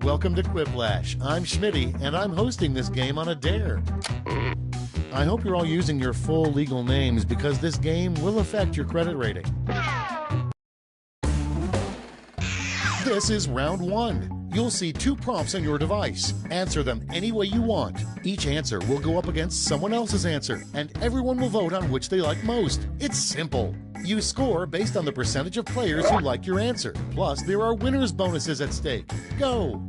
Welcome to Quiplash. I'm Schmitty, and I'm hosting this game on a dare. I hope you're all using your full legal names because this game will affect your credit rating. This is round one. You'll see 2 prompts on your device. Answer them any way you want. Each answer will go up against someone else's answer, and everyone will vote on which they like most. It's simple. You score based on the percentage of players who like your answer. Plus, there are winners' bonuses at stake. Go!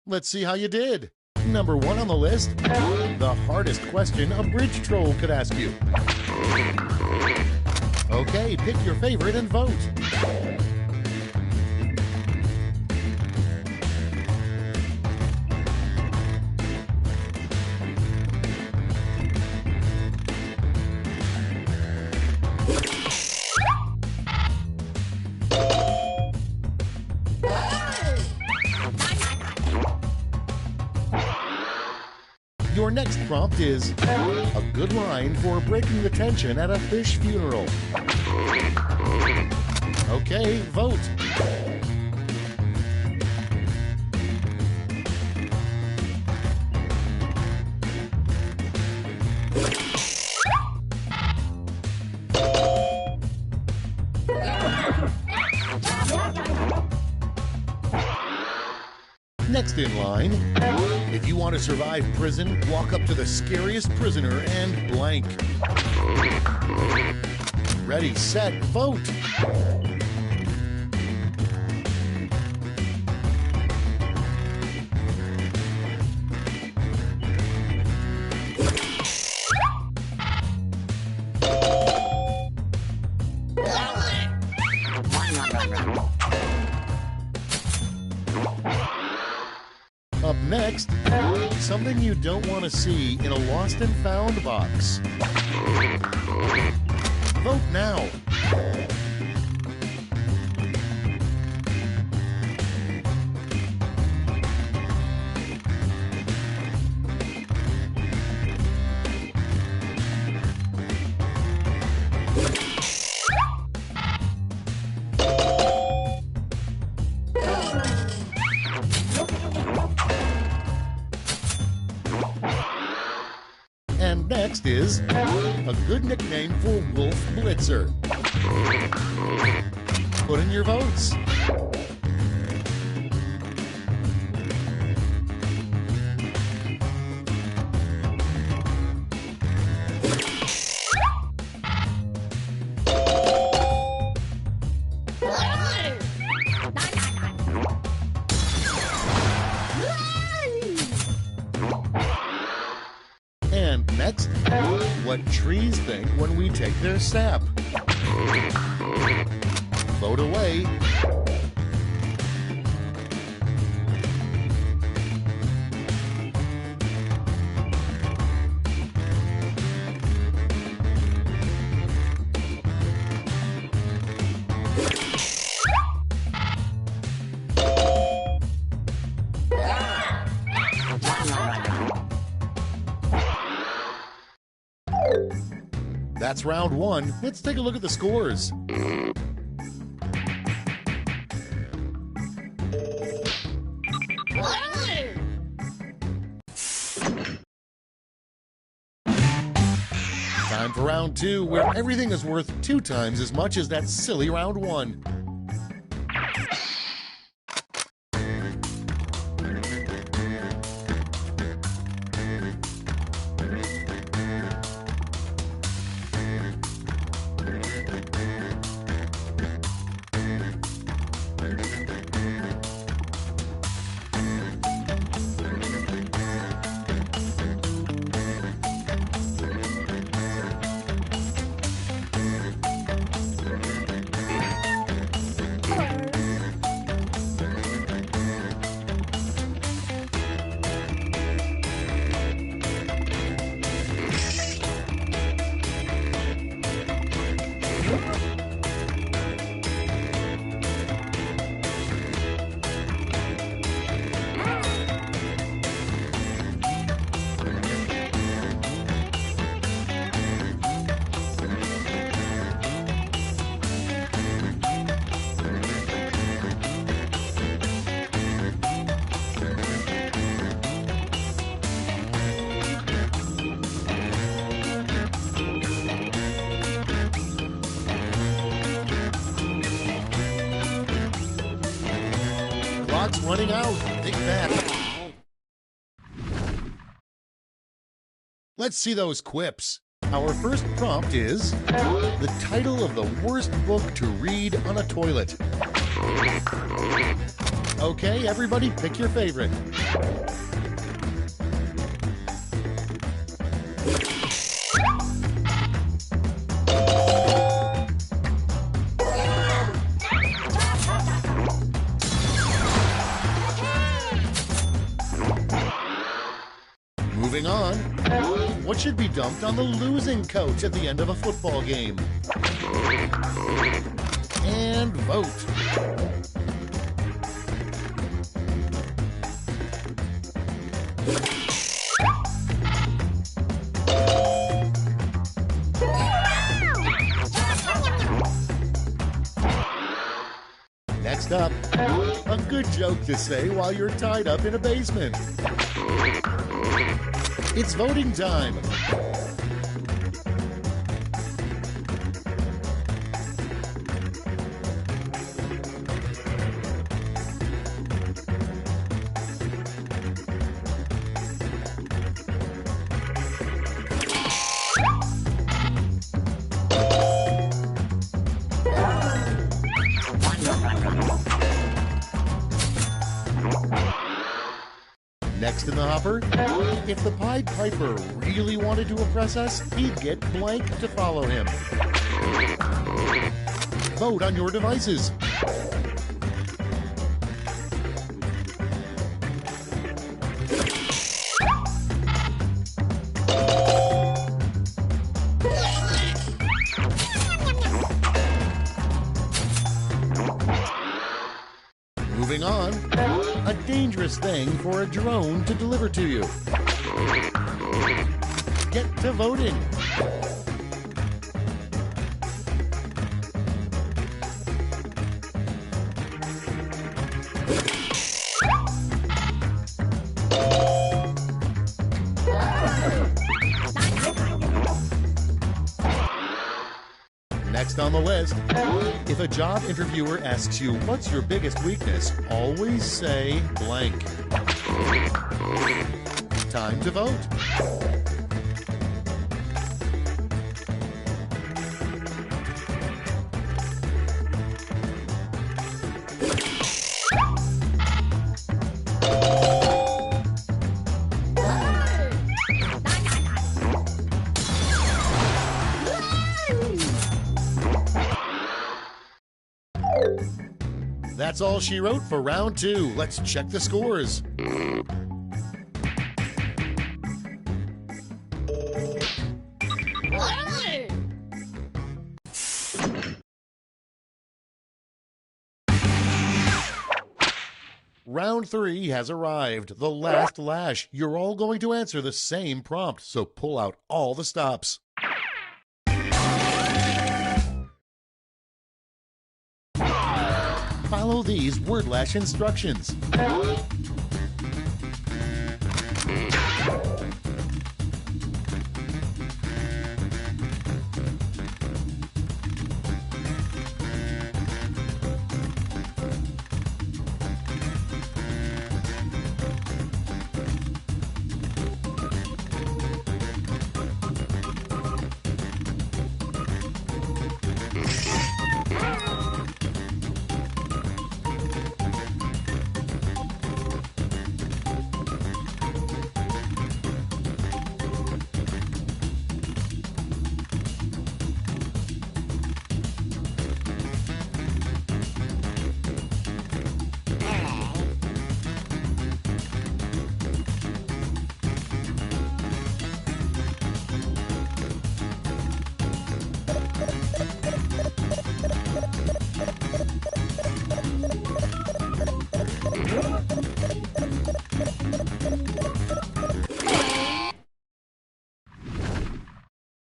Let's see how you did. Number 1 on the list, the hardest question a bridge troll could ask you. Okay, pick your favorite and vote. next prompt is a good line for breaking the tension at a fish funeral. Okay, vote. Next in line, if you want to survive prison, walk up to the scariest prisoner and blank. Ready, set, vote. Up next, something you don't want to see in a lost and found box. Vote now. And next is a good nickname for Wolf Blitzer. Put in your votes. And next, what trees think when we take their sap. Vote away. That's round one. Let's take a look at the scores. Time for round two, where everything is worth 2 times as much as that silly round one. Clock's running out. Think fast. Let's see those quips. Our first prompt is the title of the worst book to read on a toilet. Okay, everybody pick your favorite. Moving on, what should be dumped on the losing coach at the end of a football game? And vote. Next up, a good joke to say while you're tied up in a basement. It's voting time. Next in the hopper, if the Pied Piper really wanted to impress us, he'd get blank to follow him. Vote on your devices. Moving on, a dangerous thing for a drone to deliver to you. Get to voting. Next on the list, if a job interviewer asks you, what's your biggest weakness? Always say blank. Time to vote. That's all she wrote for round 2. Let's check the scores. Round 3 has arrived, the last lash. You're all going to answer the same prompt, so pull out all the stops. Follow these word lash instructions.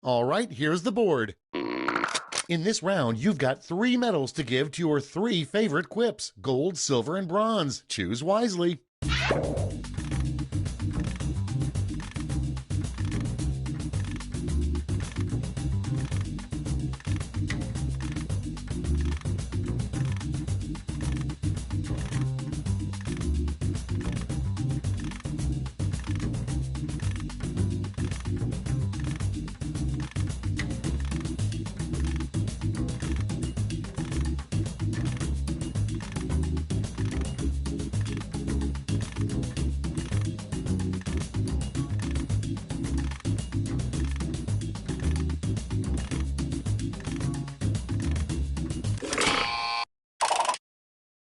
All right, here's the board. In this round, you've got 3 medals to give to your 3 favorite quips: gold, silver, and bronze. Choose wisely.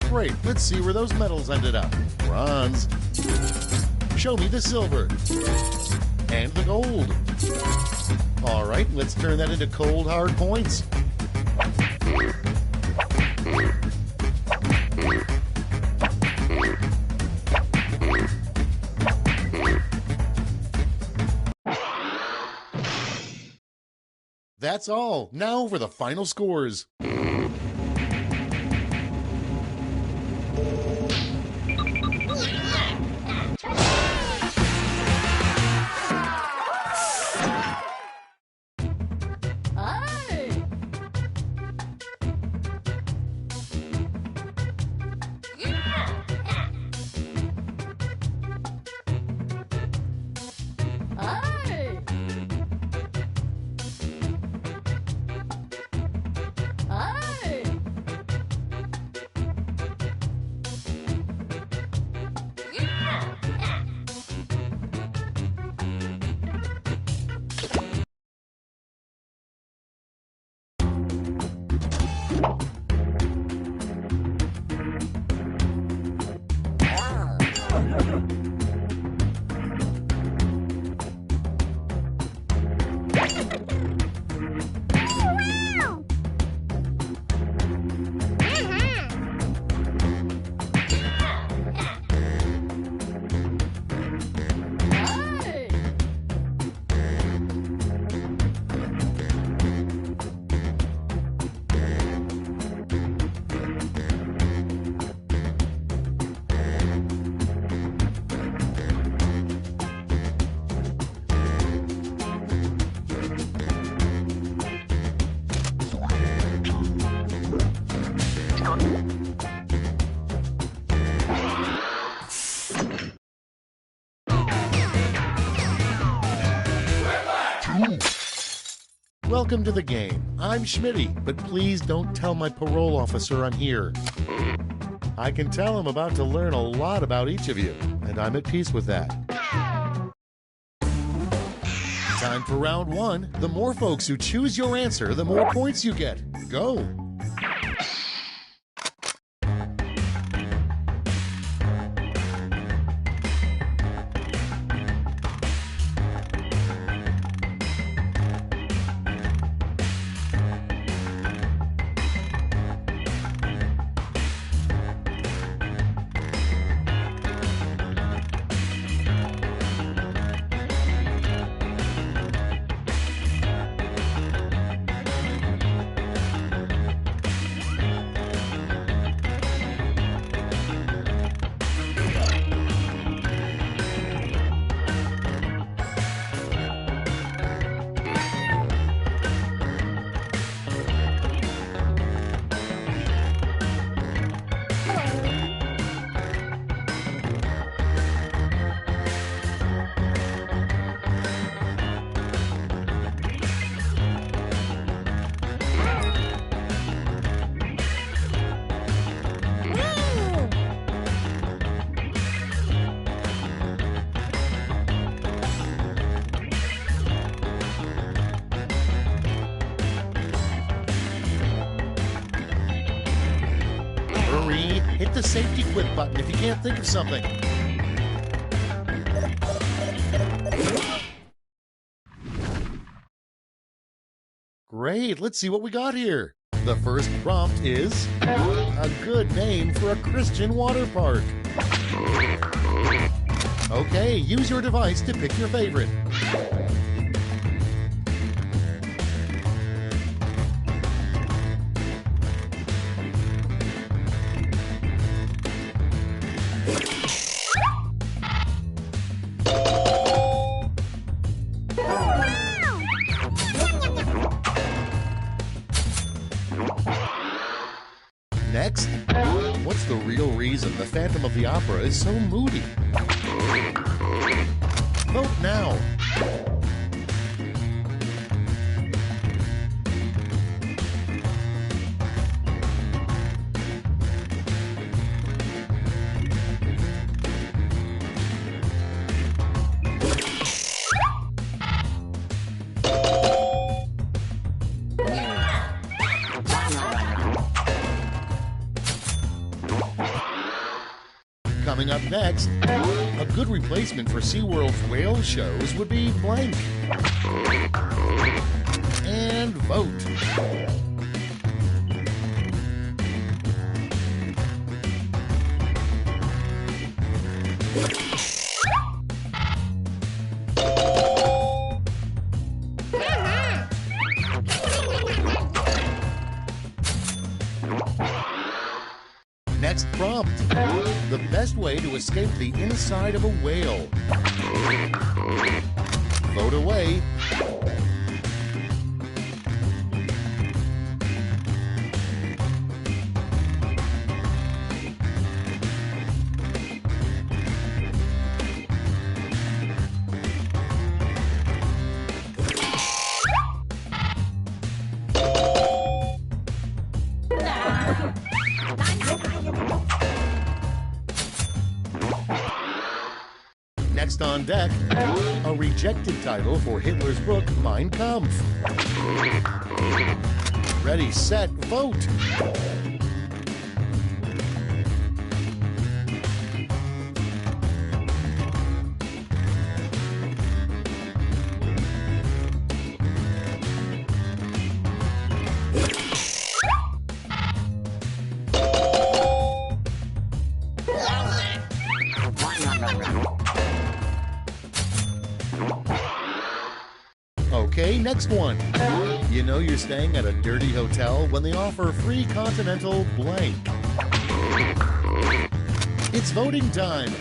Great, let's see where those medals ended up. Bronze. Show me the silver. And the gold. All right, let's turn that into cold, hard points. That's all. Now for the final scores. Welcome to the game. I'm Schmitty, but please don't tell my parole officer I'm here. I can tell I'm about to learn a lot about each of you, and I'm at peace with that. Time for round one. The more folks who choose your answer, the more points you get. Go! Hit the safety quit button if you can't think of something. Great, let's see what we got here. The first prompt is a good name for a Christian water park. Okay, use your device to pick your favorite. Next, what's the real reason the Phantom of the Opera is so moody? Vote now. Coming up next, a good replacement for SeaWorld's whale shows would be blank. And vote. Next prompt. The best way to escape the inside of a whale. Vote away. Next on deck, a rejected title for Hitler's book, Mein Kampf. Ready, set, vote! Okay, next one. You know you're staying at a dirty hotel when they offer free continental blank. It's voting time.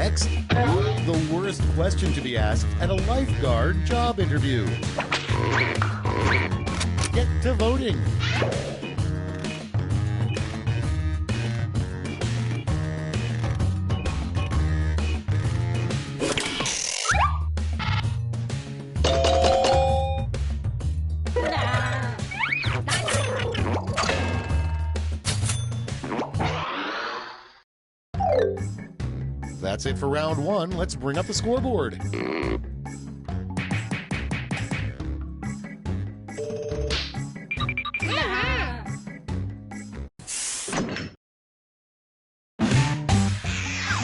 Next, the worst question to be asked at a lifeguard job interview. Get to voting. That's it for round one. Let's bring up the scoreboard.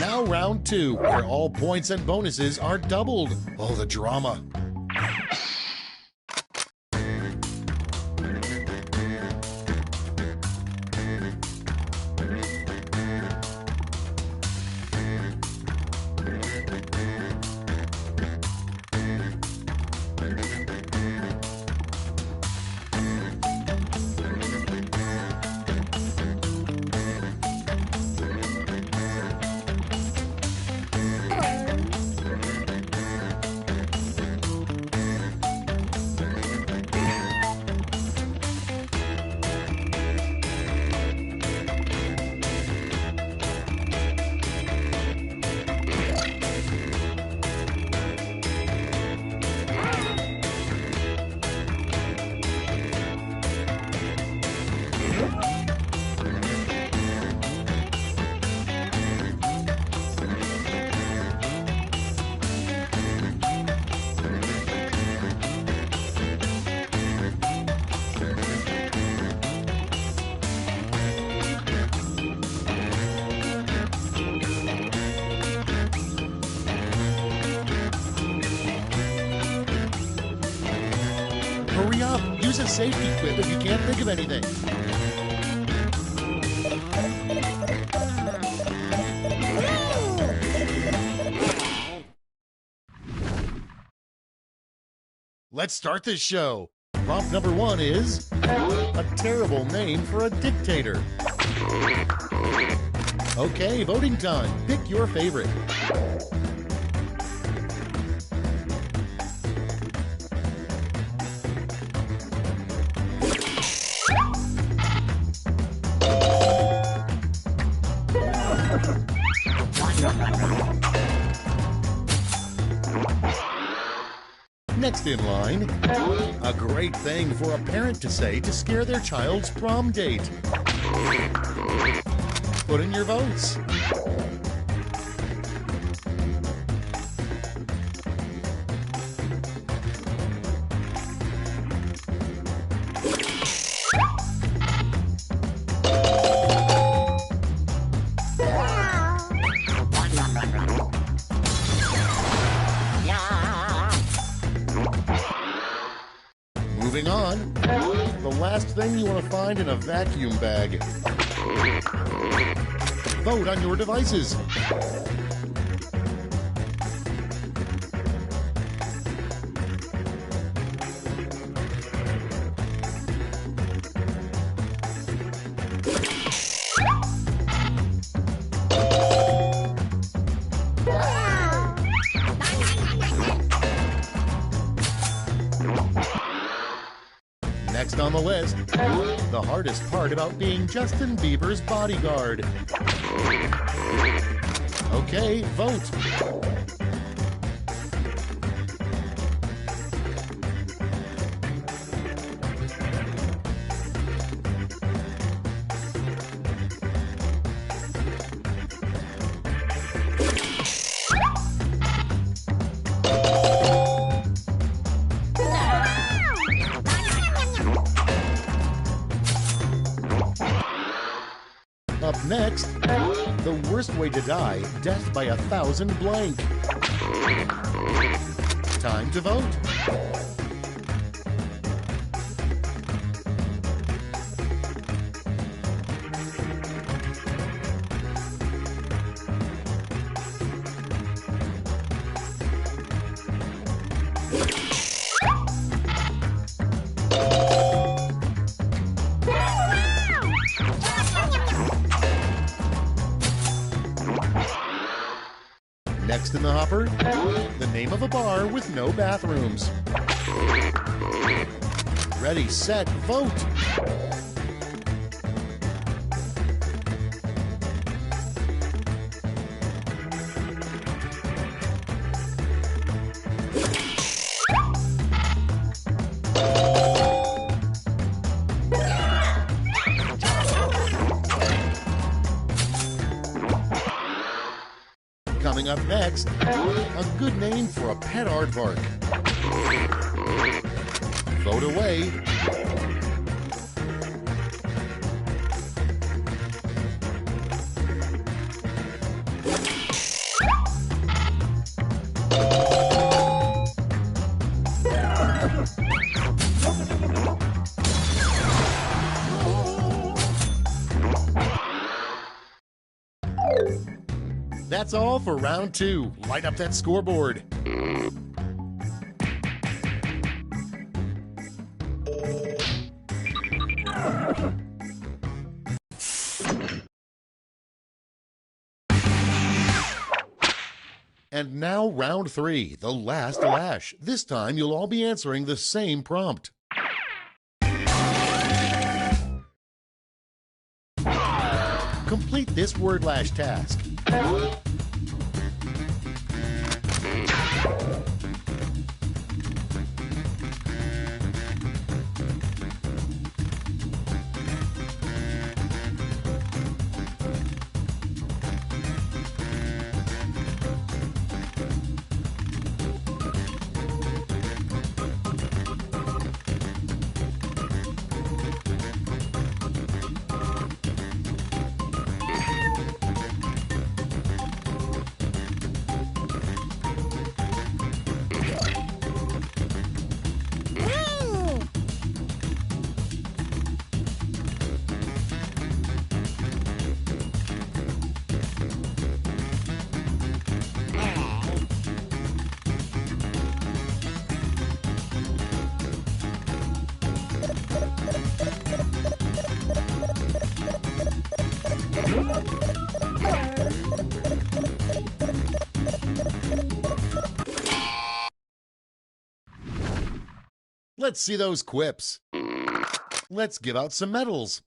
Now round two, where all points and bonuses are doubled. Oh, the drama. Hurry up! Use a safety quip if you can't think of anything. Let's start this show. Prompt number one is a terrible name for a dictator. Okay, voting time. Pick your favorite. Next in line, a great thing for a parent to say to scare their child's prom date. Put in your votes. Moving on, the last thing you want to find in a vacuum bag. Vote on your devices. Next on the list, the hardest part about being Justin Bieber's bodyguard. Okay, vote. Up next, the worst way to die, death by 1,000 blank. Time to vote. Next in the hopper, the name of a bar with no bathrooms. Ready, set, vote! Coming up next, a good name for a pet aardvark. Vote away. That's all for round 2. Light up that scoreboard. And now round 3, the last lash. This time you'll all be answering the same prompt. Complete this word lash task. Let's see those quips. Let's give out some medals.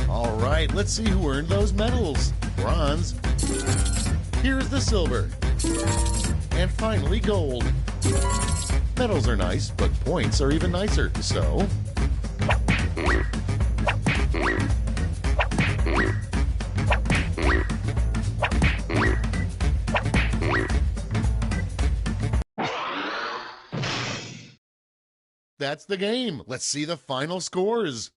All right, let's see who earned those medals. Bronze. Here's the silver. And finally, gold. Medals are nice, but points are even nicer, so... That's the game. Let's see the final scores.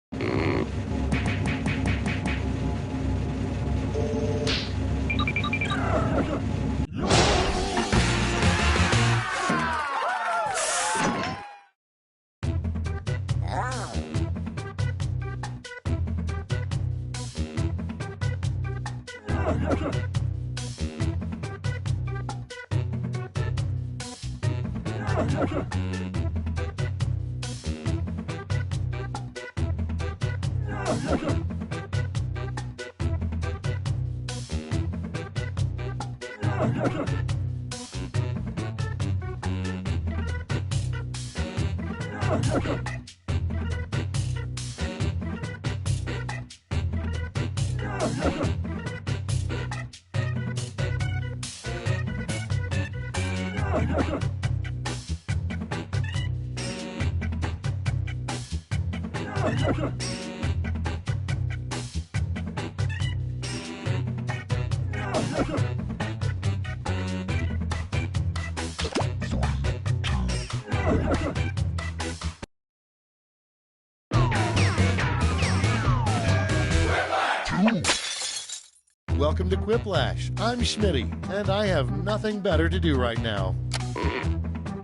Welcome to Quiplash. I'm Schmitty, and I have nothing better to do right now.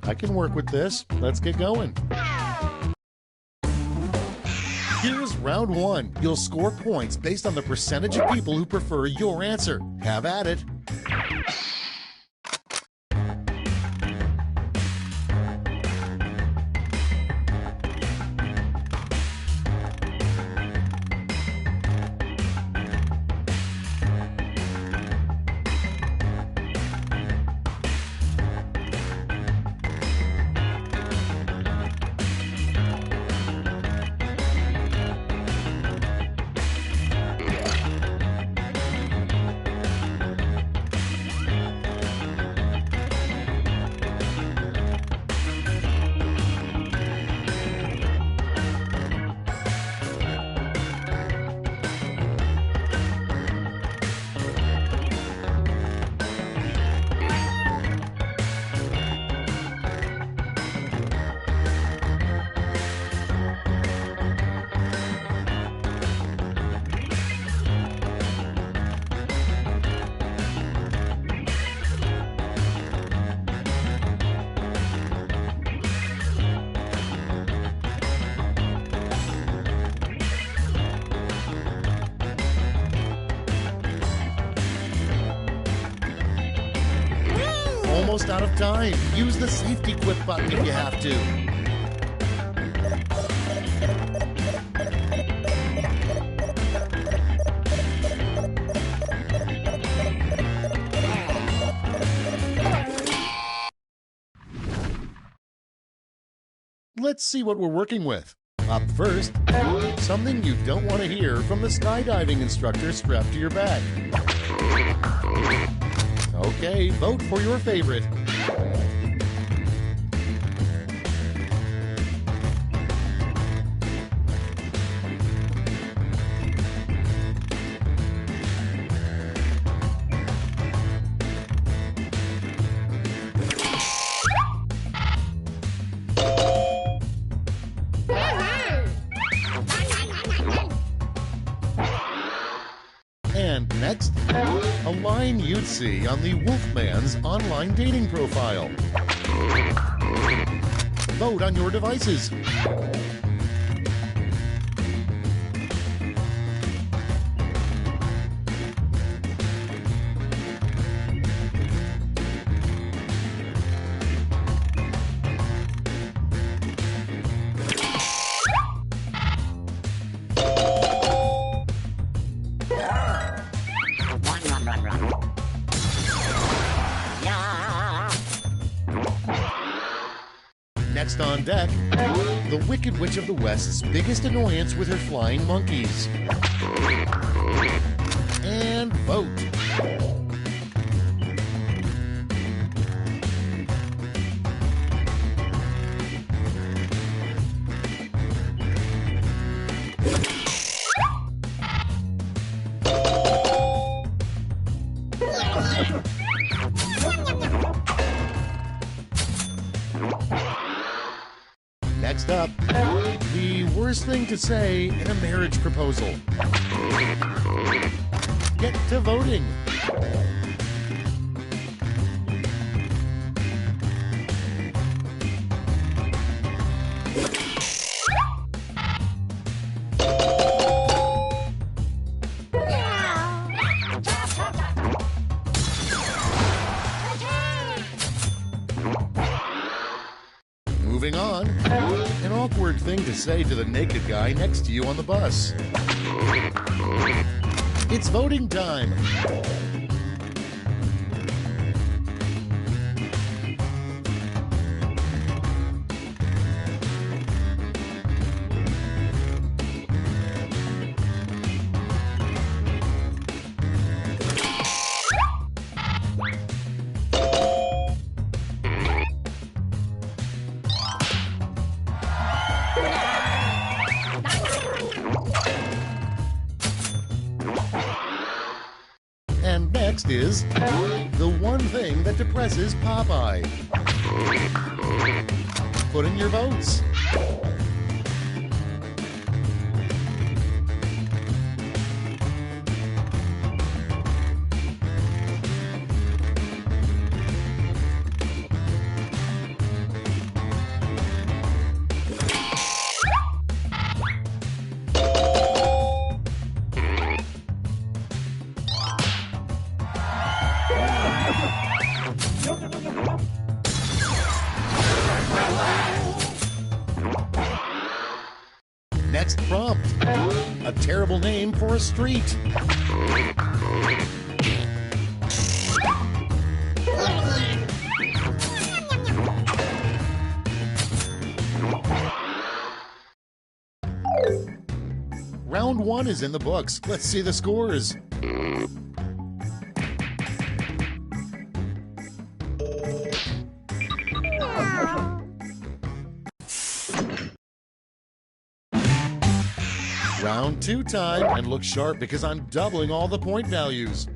I can work with this. Let's get going. Here's round one. You'll score points based on the percentage of people who prefer your answer. Have at it. Almost out of time. Use the safety quit button if you have to. Let's see what we're working with. Up first, something you don't want to hear from the skydiving instructor strapped to your back. Okay, vote for your favorite. And next, a line you'd see on the Wolfman's online dating profile. Vote on your devices. Next on deck, the Wicked Witch of the West's biggest annoyance with her flying monkeys. And vote. Next up, the worst thing to say in a marriage proposal. Get to voting. Moving on, an awkward thing to say to the naked guy next to you on the bus. It's voting time. And next is the one thing that depresses Popeye. put in your votes. Next prompt. A terrible name for a street. Round 1 is in the books. Let's see the scores. Round 2 time, and look sharp because I'm doubling all the point values.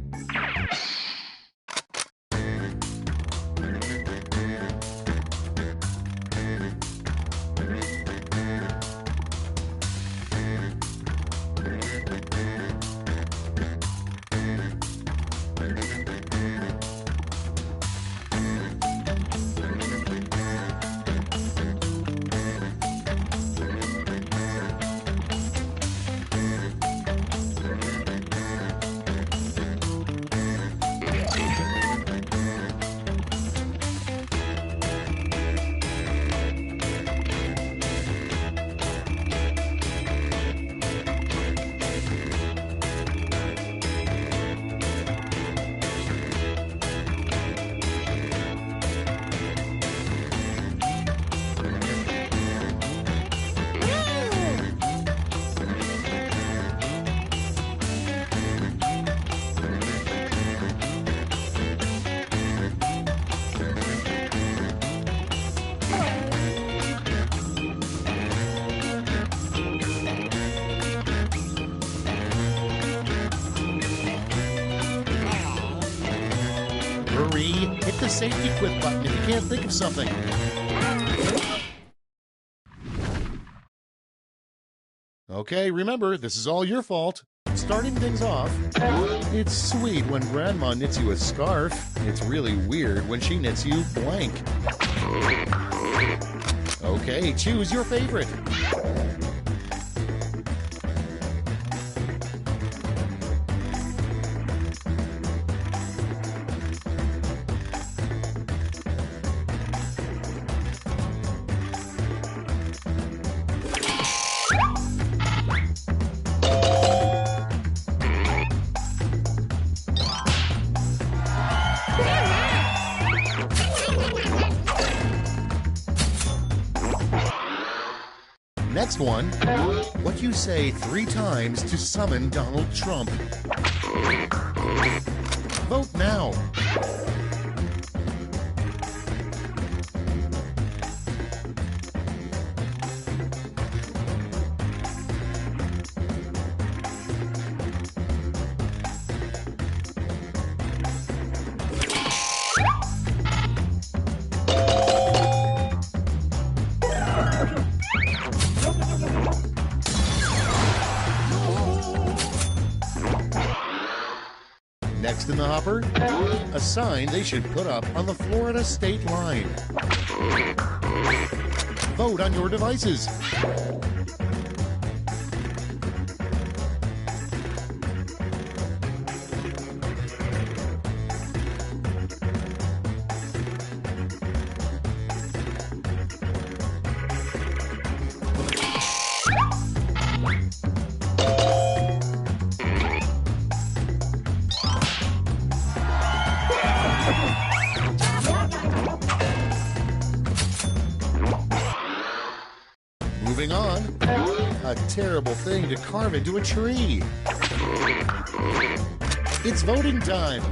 Hurry, hit the safety quit button if you can't think of something. Okay, remember, this is all your fault. Starting things off, it's sweet when Grandma knits you a scarf. It's really weird when she knits you blank. Okay, choose your favorite. Next one, what you say 3 times to summon Donald Trump. Vote now. Next in the hopper, a sign they should put up on the Florida state line. Vote on your devices. Moving on, a terrible thing to carve into a tree. It's voting time.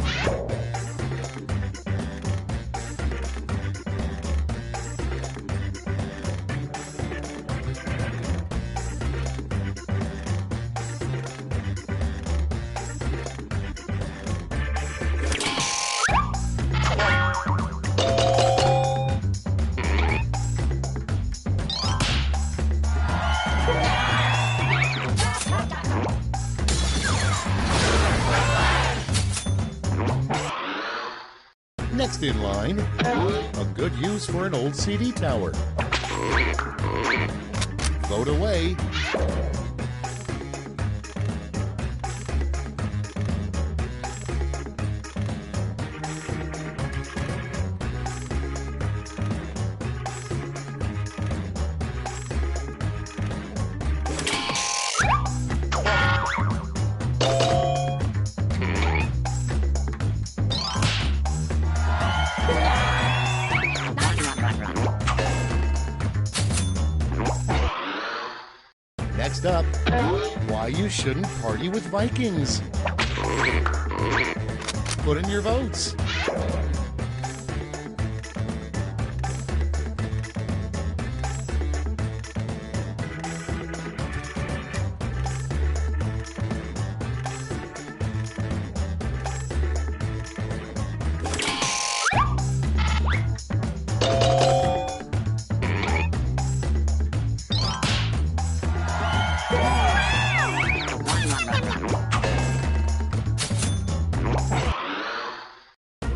Next in line, a good use for an old CD tower. Vote away. Next up, why you shouldn't party with Vikings. Put in your votes.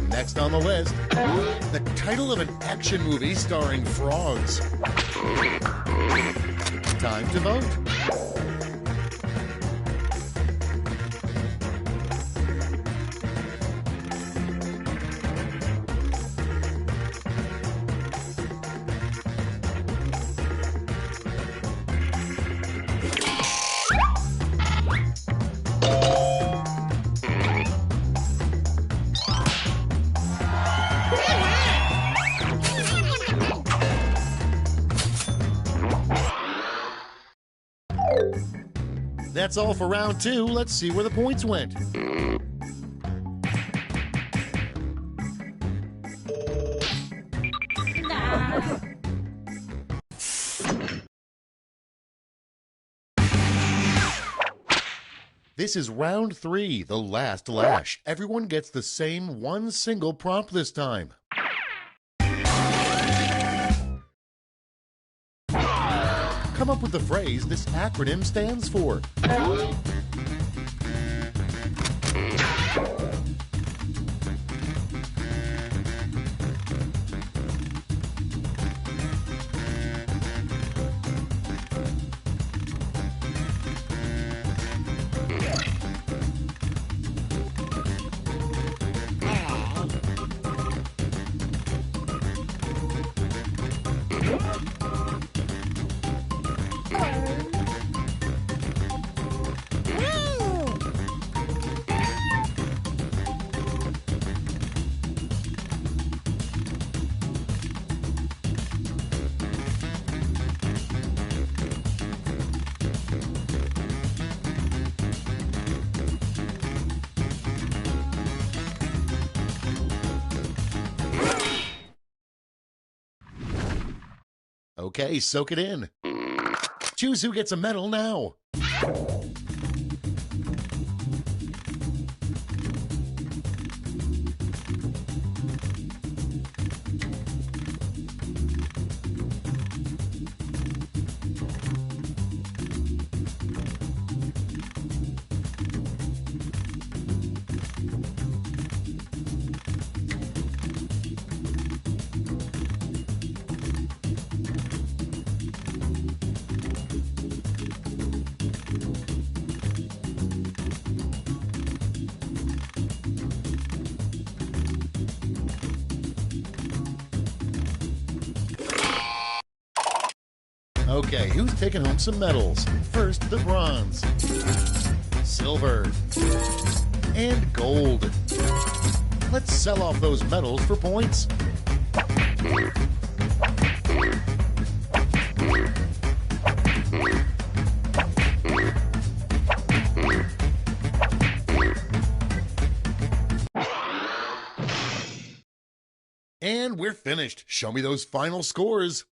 Next on the list, the title of an action movie starring frogs. Time to vote. That's all for round 2. Let's see where the points went. This is round 3, the last lash. Everyone gets the same one single prompt this time. Come up with the phrase this acronym stands for. Okay, soak it in. Choose who gets a medal now. Okay, who's taking home some medals? First, the bronze, silver, and gold. Let's sell off those medals for points. And we're finished. Show me those final scores.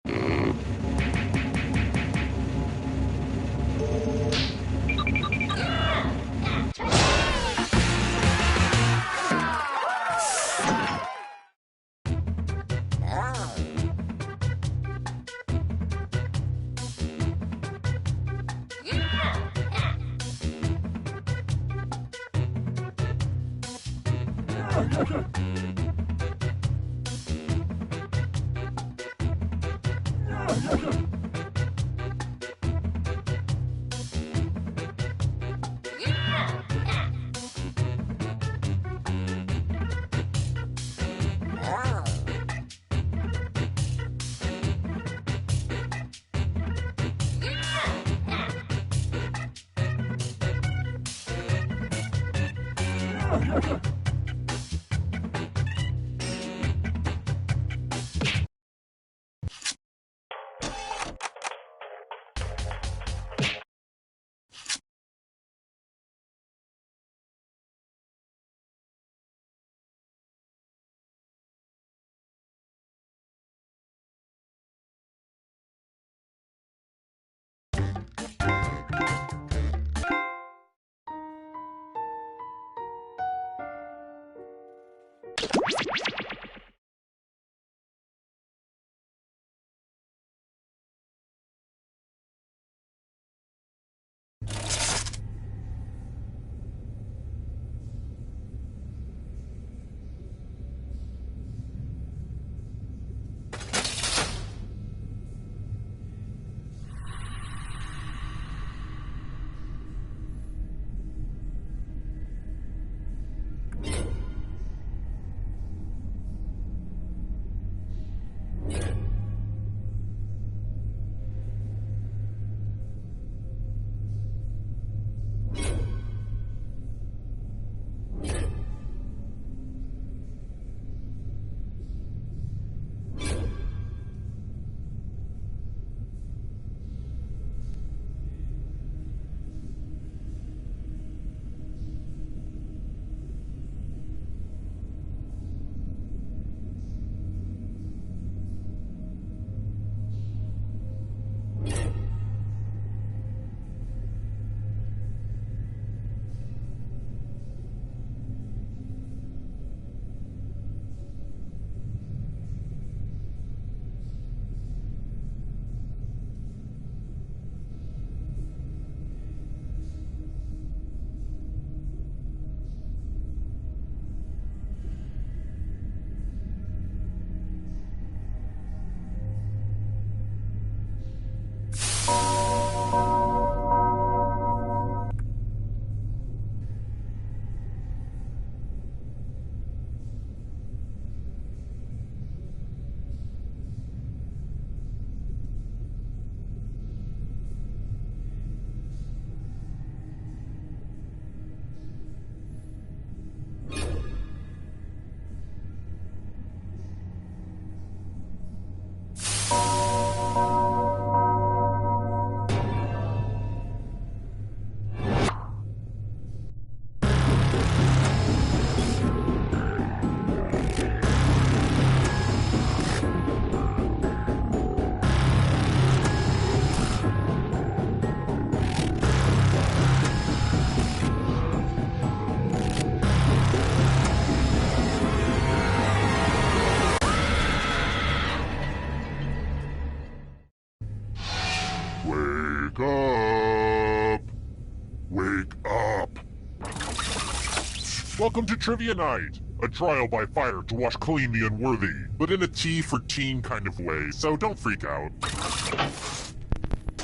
Wake up! Wake up! Welcome to Trivia Night! A trial by fire to wash clean the unworthy, but in a tea for teen kind of way, so don't freak out.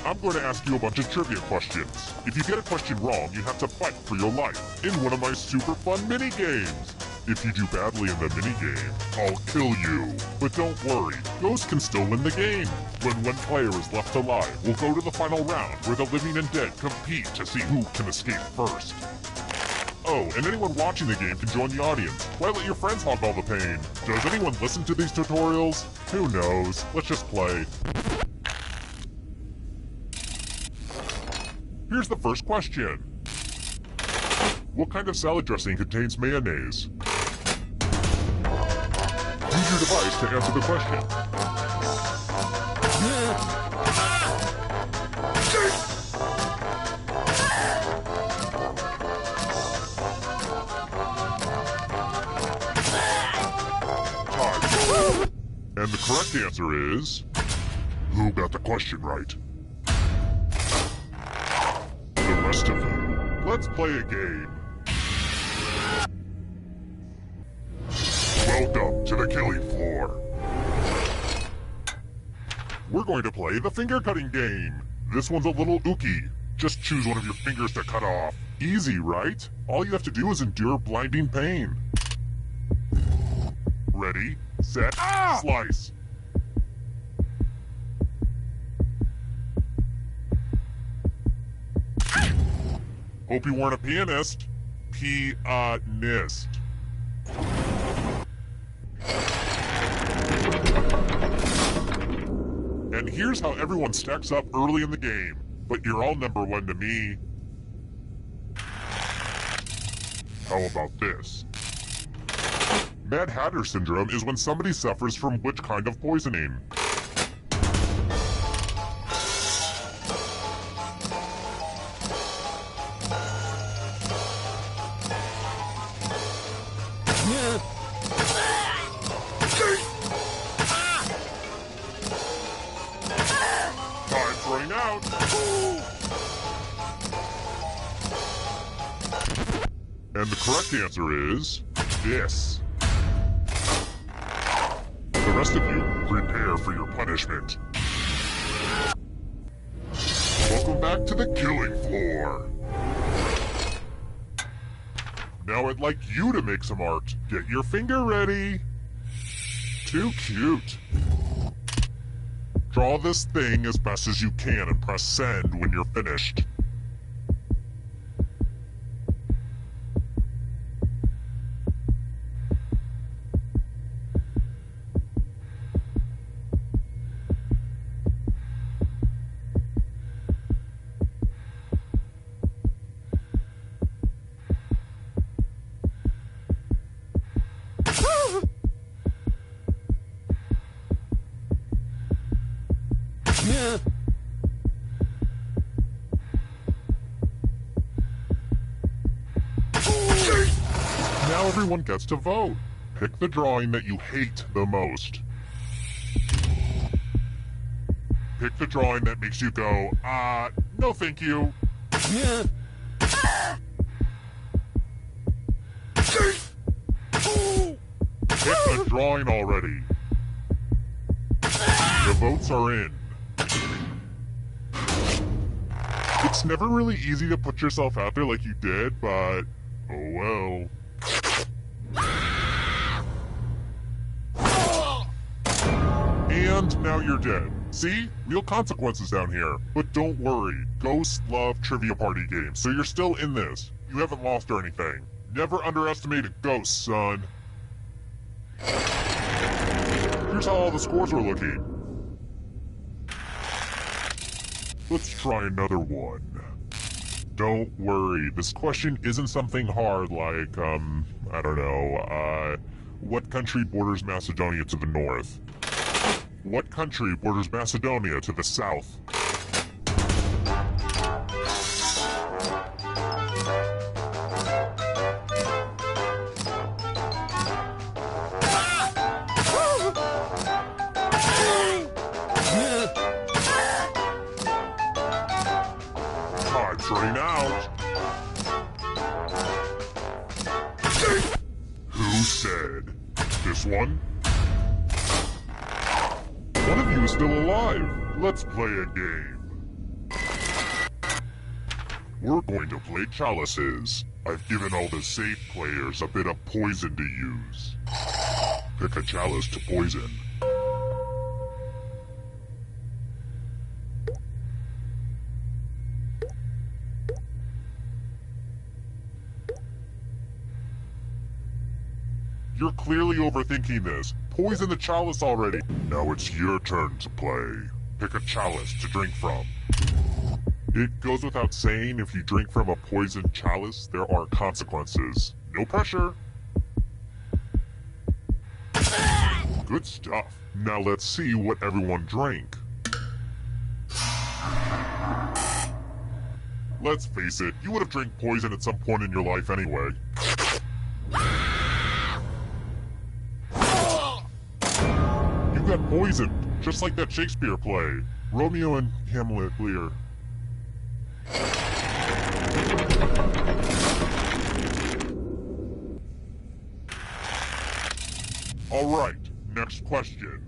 I'm going to ask you a bunch of trivia questions. If you get a question wrong, you have to fight for your life in one of my super fun mini-games. If you do badly in the minigame, I'll kill you. But don't worry, ghosts can still win the game. When one player is left alive, we'll go to the final round where the living and dead compete to see who can escape first. Oh, and anyone watching the game can join the audience. Why let your friends hog all the pain? Does anyone listen to these tutorials? Who knows? Let's just play. Here's the first question. What kind of salad dressing contains mayonnaise? Use your device to answer the question. Time. And the correct answer is... Who got the question right? The rest of you, let's play a game. Welcome to the killing floor. We're going to play the finger cutting game. This one's a little ooky. Just choose one of your fingers to cut off. Easy, right? All you have to do is endure blinding pain. Ready, set, slice. Hope you weren't a pianist. Pianist. And here's how everyone stacks up early in the game, but you're all number one to me. How about this? Mad Hatter syndrome is when somebody suffers from which kind of poisoning? Time's running out. And the correct answer is this. The rest of you, prepare for your punishment. Welcome back to the killing floor. Now I'd like you to make some art. Get your finger ready. Too cute. Draw this thing as best as you can and press send when you're finished. Now everyone gets to vote. Pick the drawing that you hate the most. Pick the drawing that makes you go, no thank you. Pick a drawing already. The votes are in. It's never really easy to put yourself out there like you did, but oh well. And now you're dead. See? Real consequences down here. But don't worry, ghosts love trivia party games, so you're still in this. You haven't lost or anything. Never underestimate a ghost, son. Here's how all the scores are looking. Let's try another one. Don't worry, this question isn't something hard like, I don't know, what country borders Macedonia to the north? What country borders Macedonia to the south? Time's running out. Who said? This one? One of you is still alive. Let's play a game. We're going to play chalices. I've given all the safe players a bit of poison to use. Pick a chalice to poison. You're clearly overthinking this. Poison the chalice already. Now it's your turn to play. Pick a chalice to drink from. It goes without saying, if you drink from a poisoned chalice, there are consequences. No pressure. Good stuff. Now let's see what everyone drank. Let's face it, you would have drank poison at some point in your life anyway. You got poisoned, just like that Shakespeare play, Romeo and Hamlet Lear. Alright, next question.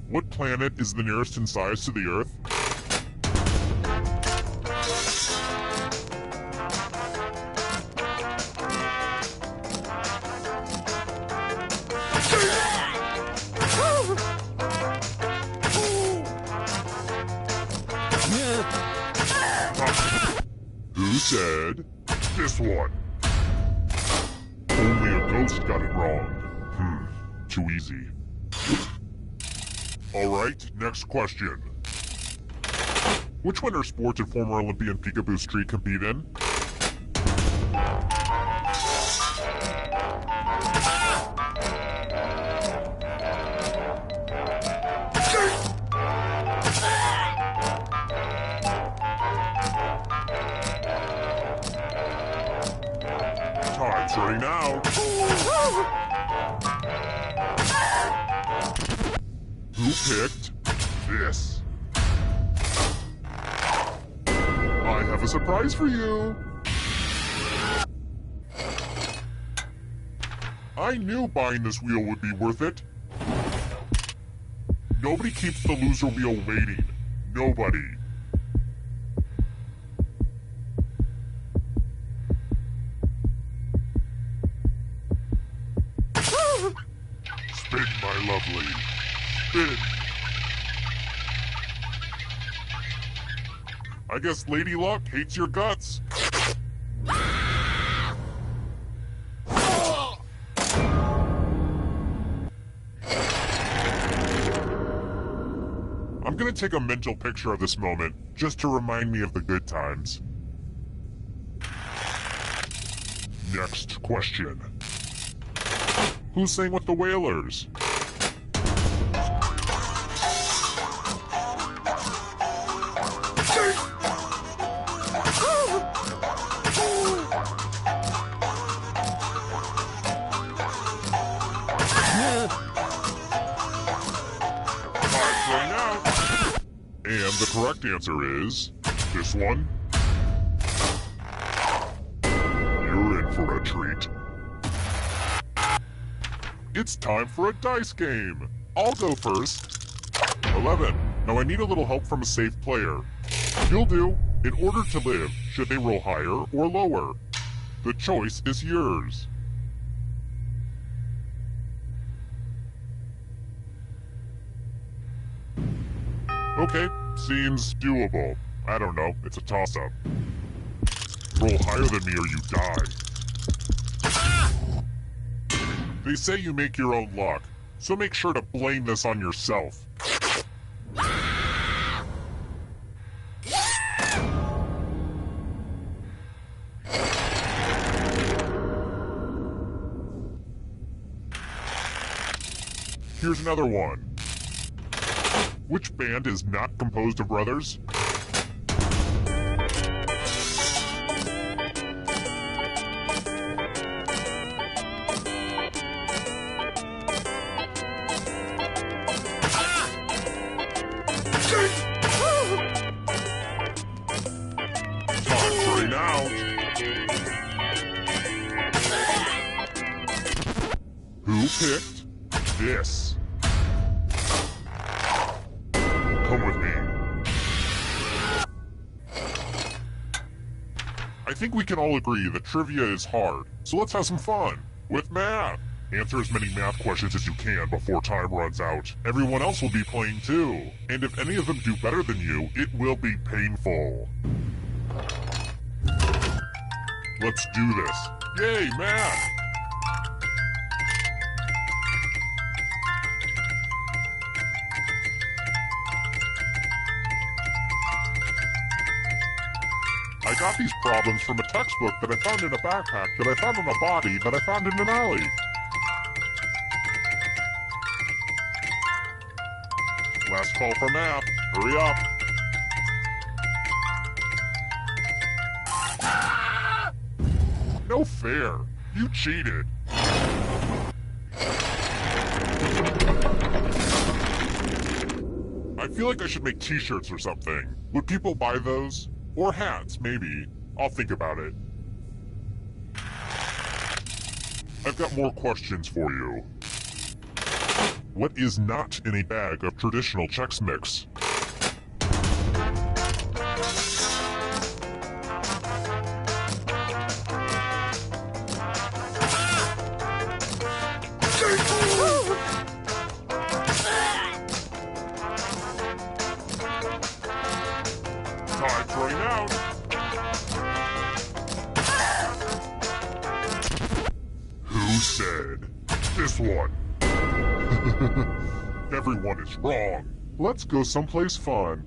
What planet is the nearest in size to the Earth? Who said? This one. Only a ghost got it wrong. Too easy. Alright, next question. Which winter sport did former Olympian Peekaboo Street compete in? Time's running out. Who picked this? I have a surprise for you. I knew buying this wheel would be worth it. Nobody keeps the loser wheel waiting. Nobody. Spin, my lovely. Spin. I guess Lady Luck hates your guts. I'm gonna take a mental picture of this moment, just to remind me of the good times. Next question. Who sang with the Wailers? And the correct answer is this one. You're in for a treat. It's time for a dice game. I'll go first. 11. Now I need a little help from a safe player. You'll do. In order to live, should they roll higher or lower? The choice is yours. Okay, seems doable. I don't know, it's a toss-up. Roll higher than me or you die. They say you make your own luck, so make sure to blame this on yourself. Here's another one. Which band is not composed of brothers? Time's running out. Who picked this? Come with me. I think we can all agree that trivia is hard, so let's have some fun with math. Answer as many math questions as you can before time runs out. Everyone else will be playing too, and if any of them do better than you, it will be painful. Let's do this. Yay, math! I got these problems from a textbook that I found in a backpack that I found on a body that I found in an alley. Last call for math. Hurry up. No fair. You cheated. I feel like I should make t-shirts or something. Would people buy those? Or hats, maybe. I'll think about it. I've got more questions for you. What is not in a bag of traditional Chex Mix? Time's running out. Everyone is wrong. Let's go someplace fun.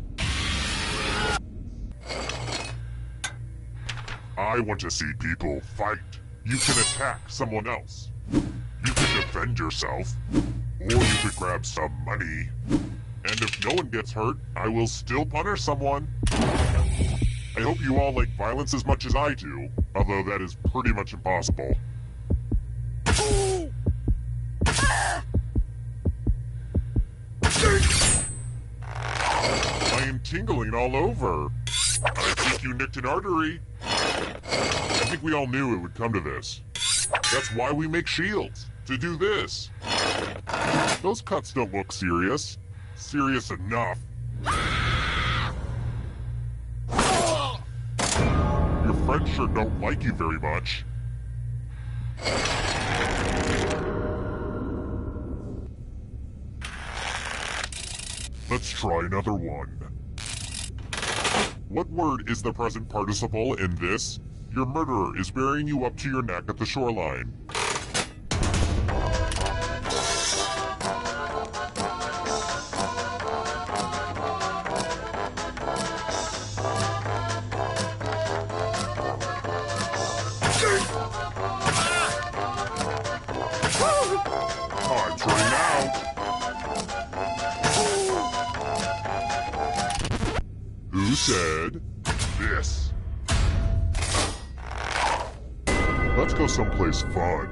I want to see people fight. You can attack someone else. You can defend yourself. Or you could grab some money. And if no one gets hurt, I will still punish someone. I hope you all like violence as much as I do, although that is pretty much impossible. I am tingling all over. I think you nicked an artery. I think we all knew it would come to this. That's why we make shields, to do this. Those cuts don't look serious. Serious enough. Your friends sure don't like you very much. Let's try another one. What word is the present participle in this? Your murderer is burying you up to your neck at the shoreline. Time's running out. Who said this? Let's go someplace fun.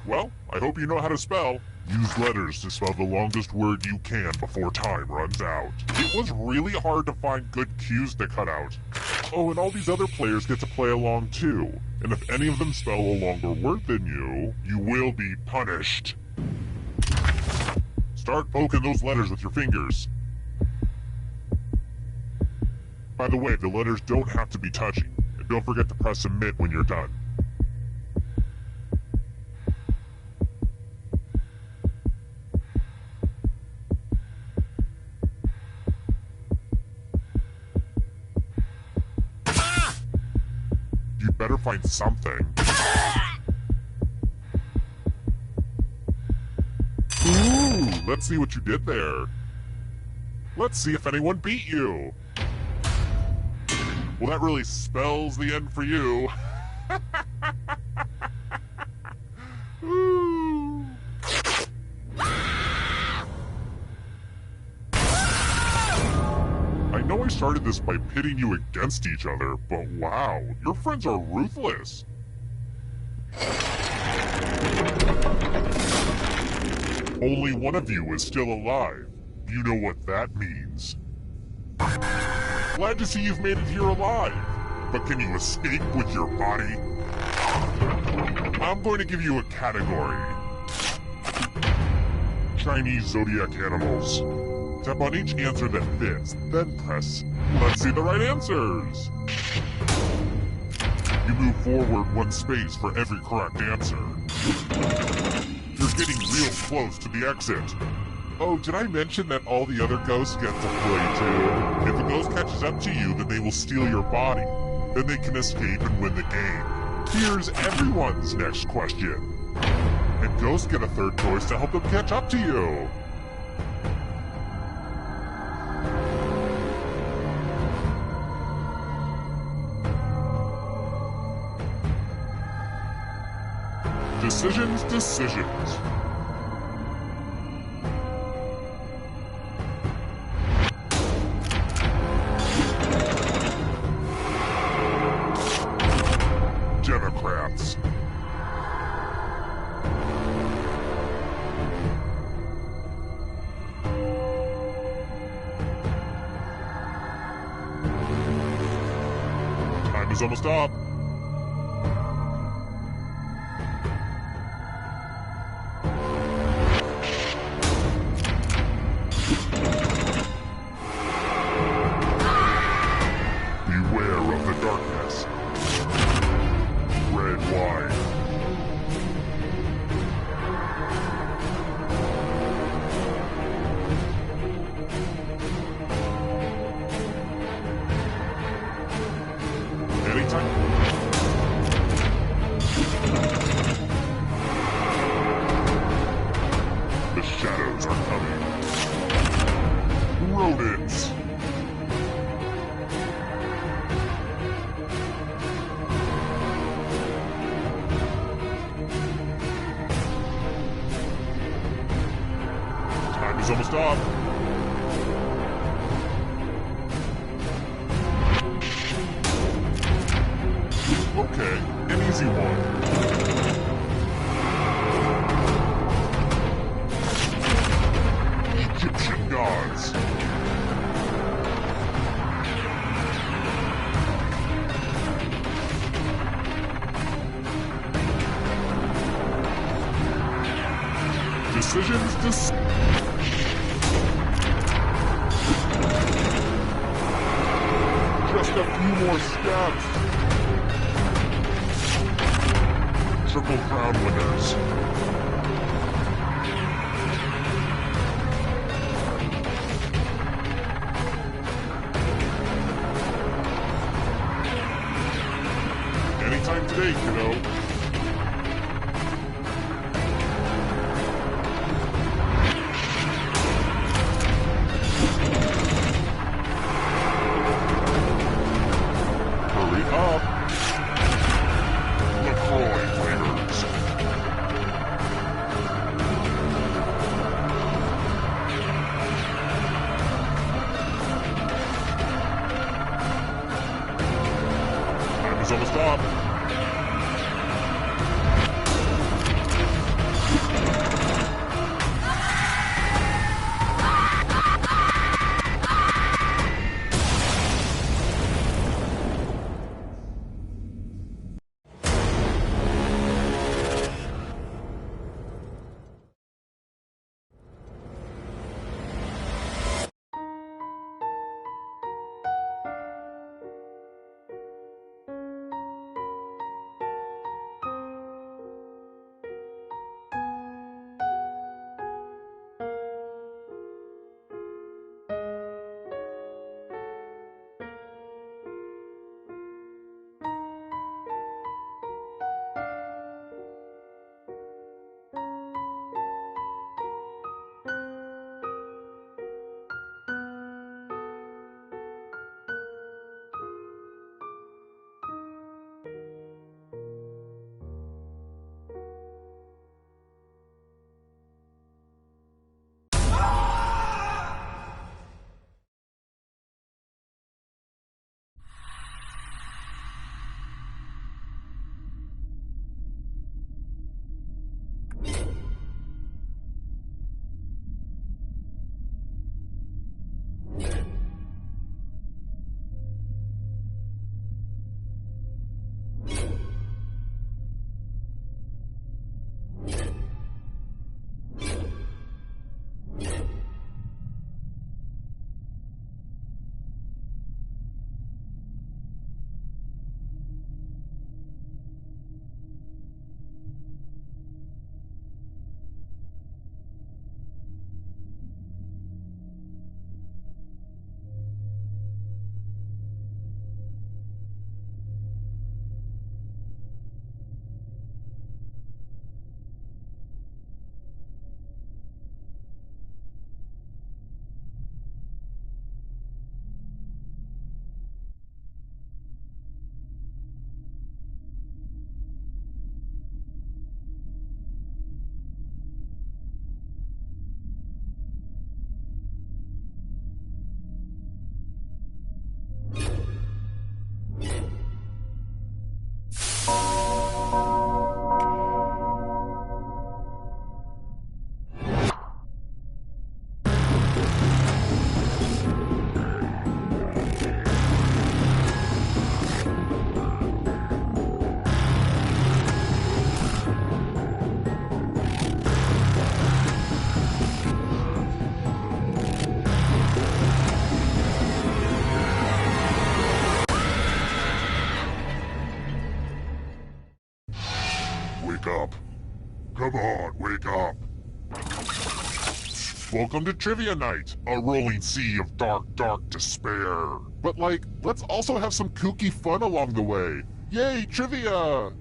Well, I hope you know how to spell. Use letters to spell the longest word you can before time runs out. It was really hard to find good cues to cut out. Oh, and all these other players get to play along too. And if any of them spell a longer word than you, you will be punished. Start poking those letters with your fingers. By the way, the letters don't have to be touching. And don't forget to press submit when you're done. You better find something. Ooh, let's see what you did there. Let's see if anyone beat you. Well, that really spells the end for you. Ooh. I know I started this by pitting you against each other, but wow, your friends are ruthless. Only one of you is still alive. You know what that means. Glad to see you've made it here alive. But can you escape with your body? I'm going to give you a category. Chinese zodiac animals. Tap on each answer that fits, then press. Let's see the right answers. You move forward one space for every correct answer. You're getting real close to the exit. Oh, did I mention that all the other ghosts get to play too? If a ghost catches up to you, then they will steal your body. Then they can escape and win the game. Here's everyone's next question. And ghosts get a third choice to help them catch up to you. Decisions, decisions. Democrats. Time is almost up. Beware of the darkness. Red wine. Anytime. is almost up. Okay, an easy one. Egyptian gods. Decisions just a few more steps. Triple Crown winners. Anytime today, kiddo. It's almost up. Wake up. Come on, wake up. Welcome to Trivia Night, a rolling sea of dark despair. But let's also have some kooky fun along the way. Yay, trivia!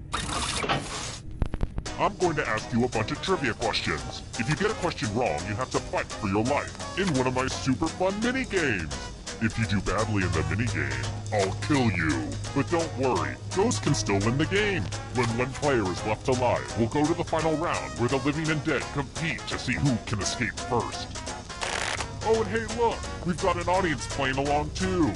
I'm going to ask you a bunch of trivia questions. If you get a question wrong, you have to fight for your life in one of my super fun mini-games. If you do badly in the minigame, I'll kill you. But don't worry, ghosts can still win the game. When one player is left alive, we'll go to the final round where the living and dead compete to see who can escape first. Oh, and hey, look, we've got an audience playing along too.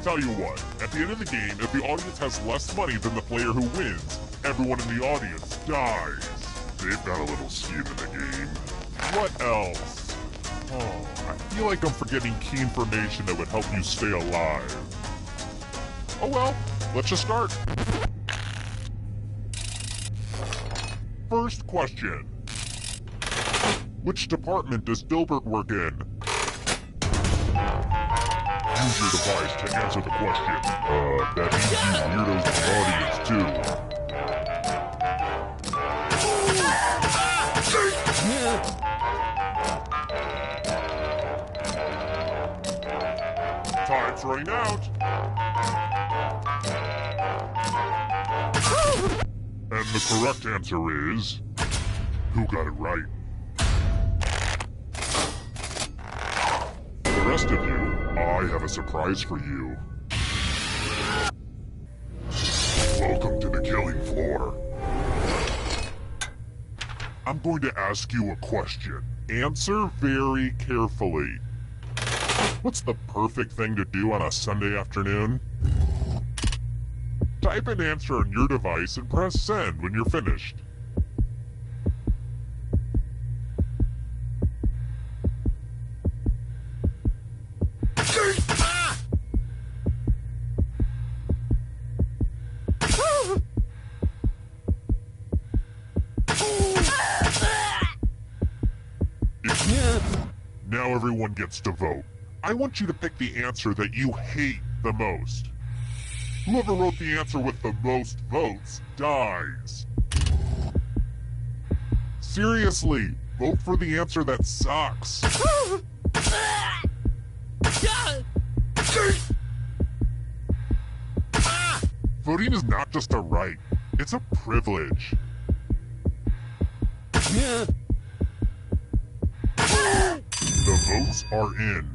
Tell you what, at the end of the game, if the audience has less money than the player who wins, everyone in the audience dies. They've got a little scheme in the game. What else? Oh, I feel like I'm forgetting key information that would help you stay alive. Oh well, let's just start. First question. Which department does Dilbert work in? Use your device to answer the question. That means you weirdos in the audience too. Time's running out. And the correct answer is... Who got it right? The rest of you, I have a surprise for you. Welcome to the killing floor. I'm going to ask you a question. Answer very carefully. What's the perfect thing to do on a Sunday afternoon? Type an answer on your device and press send when you're finished. Now everyone gets to vote. I want you to pick the answer that you hate the most. Whoever wrote the answer with the most votes dies. Seriously, vote for the answer that sucks. Voting is not just a right, it's a privilege. The votes are in.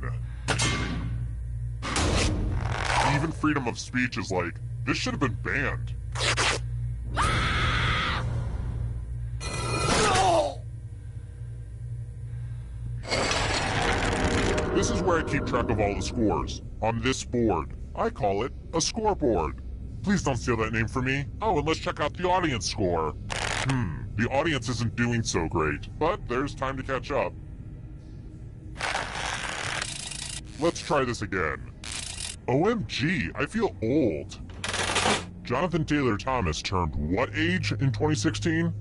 Even freedom of speech is like, this should have been banned. This is where I keep track of all the scores. On this board. I call it a scoreboard. Please don't steal that name from me. Oh, and let's check out the audience score. The audience isn't doing so great, but there's time to catch up. Let's try this again. OMG, I feel old. Jonathan Taylor Thomas turned what age in 2016?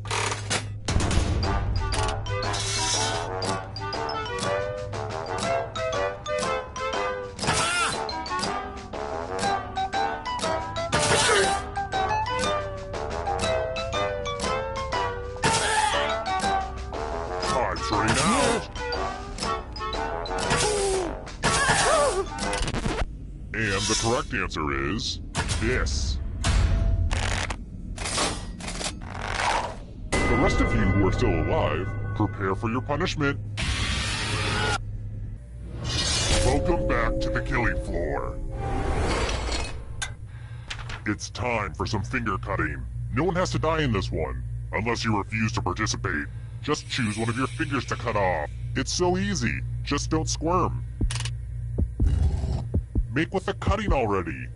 Time's running out. And the correct answer is this. The rest of you who are still alive, prepare for your punishment. Welcome back to the killing floor. It's time for some finger cutting. No one has to die in this one, unless you refuse to participate. Just choose one of your fingers to cut off. It's so easy. Just don't squirm. Make with the cutting already.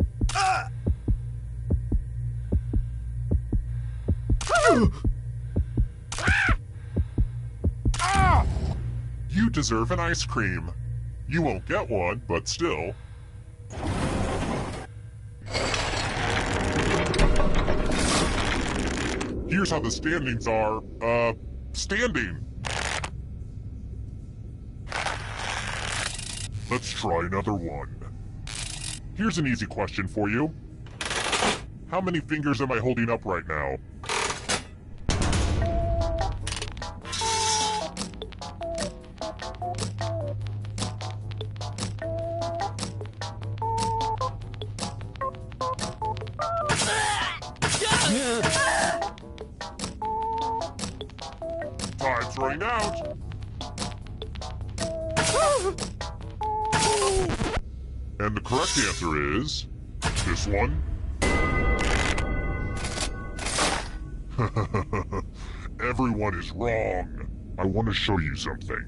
You deserve an ice cream. You won't get one, but still. Here's how the standings are, standing. Let's try another one. Here's an easy question for you. How many fingers am I holding up right now? Time's running out. And the correct answer is this one. Everyone is wrong. I want to show you something.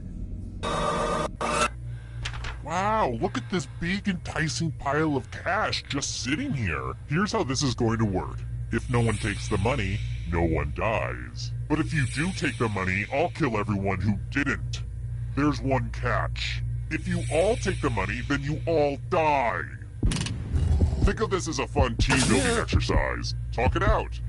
Wow, look at this big enticing pile of cash just sitting here. Here's how this is going to work. If no one takes the money, no one dies. But if you do take the money, I'll kill everyone who didn't. There's one catch. If you all take the money, then you all die. Think of this as a fun team-building exercise. Talk it out.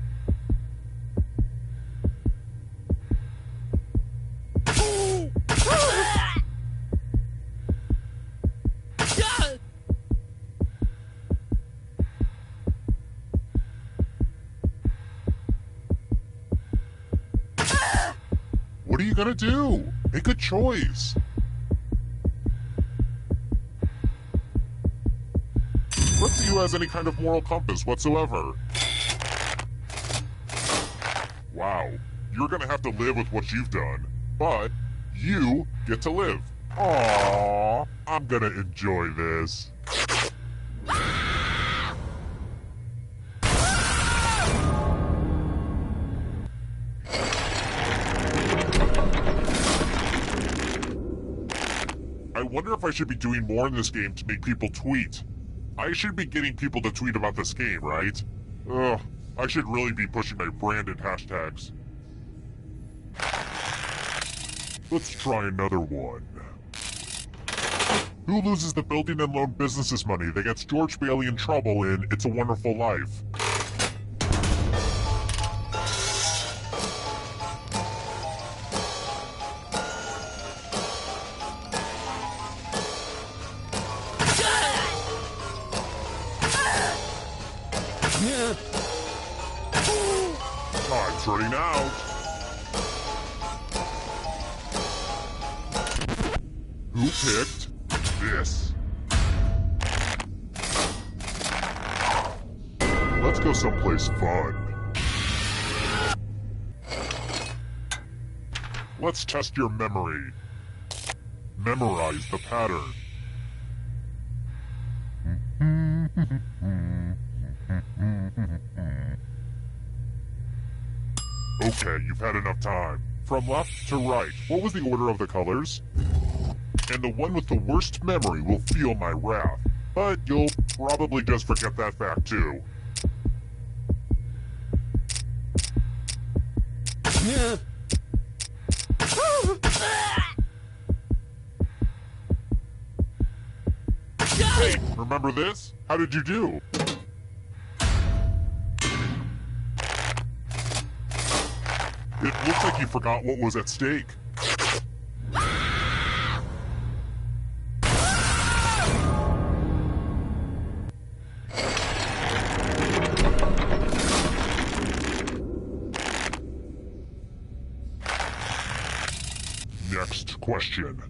What are you gonna do? Make a choice. Let's see who has any kind of moral compass whatsoever. Wow, you're gonna have to live with what you've done, but you get to live. Aww, I'm gonna enjoy this. I wonder if I should be doing more in this game to make people tweet. I should be getting people to tweet about this game, right? Ugh, I should really be pushing my branded hashtags. Let's try another one. Who loses the building and loan businesses money that gets George Bailey in trouble in It's a Wonderful Life? Time's running out. Who picked this? Let's go someplace fun. Let's test your memory. Memorize the pattern. Okay, you've had enough time. From left to right, what was the order of the colors? And the one with the worst memory will feel my wrath. But you'll probably just forget that fact too. Hey, remember this? How did you do? It looks like you forgot what was at stake. Next question.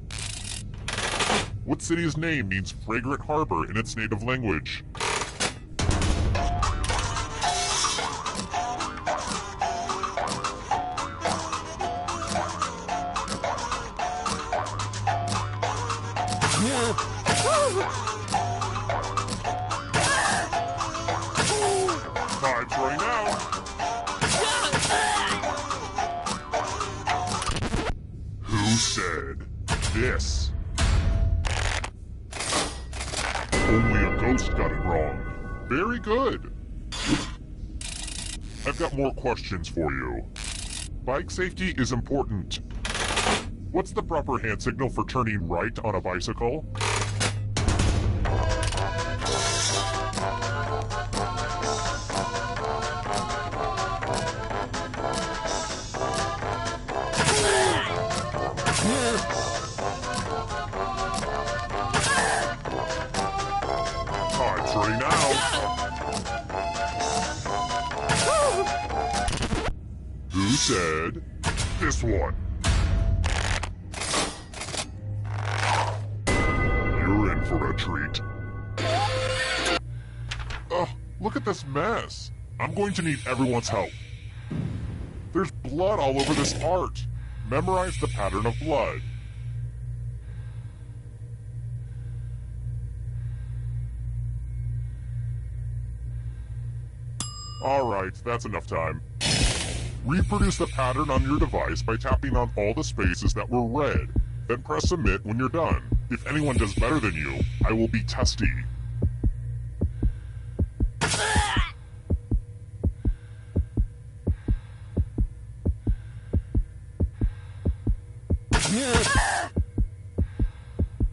What city's name means fragrant harbor in its native language? Time's running out. Who said this? Only a ghost got it wrong. Very good. I've got more questions for you. Bike safety is important. What's the proper hand signal for turning right on a bicycle? Time's running out. Who said this one? You're in for a treat. Ugh, look at this mess. I'm going to need everyone's help. There's blood all over this art. Memorize the pattern of blood. Alright, that's enough time. Reproduce the pattern on your device by tapping on all the spaces that were red. Then press submit when you're done. If anyone does better than you, I will be testy.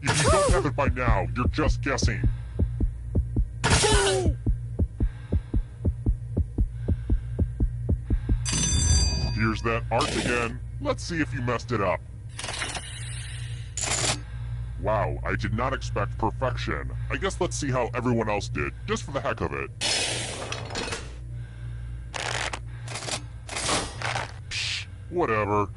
If you don't have it by now, you're just guessing. Here's that art again. Let's see if you messed it up. Wow, I did not expect perfection. I guess let's see how everyone else did, just for the heck of it. Psh, whatever.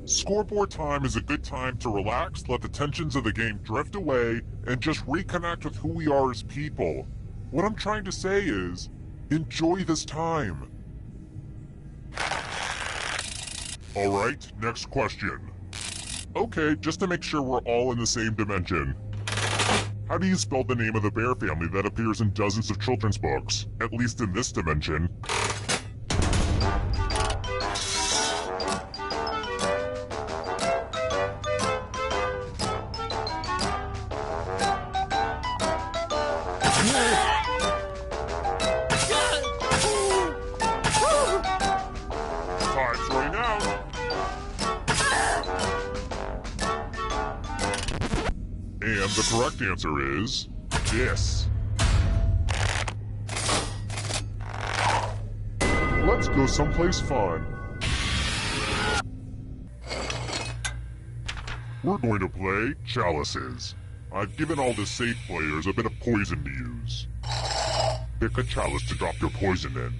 Scoreboard time is a good time to relax, let the tensions of the game drift away, and just reconnect with who we are as people. What I'm trying to say is, enjoy this time. Alright, next question. Okay, just to make sure we're all in the same dimension. How do you spell the name of the bear family that appears in dozens of children's books, at least in this dimension? Time's running out. And the correct answer is this. Let's go someplace fun. We're going to play Chalices. I've given all the safe players a bit of poison to use. Pick a chalice to drop your poison in.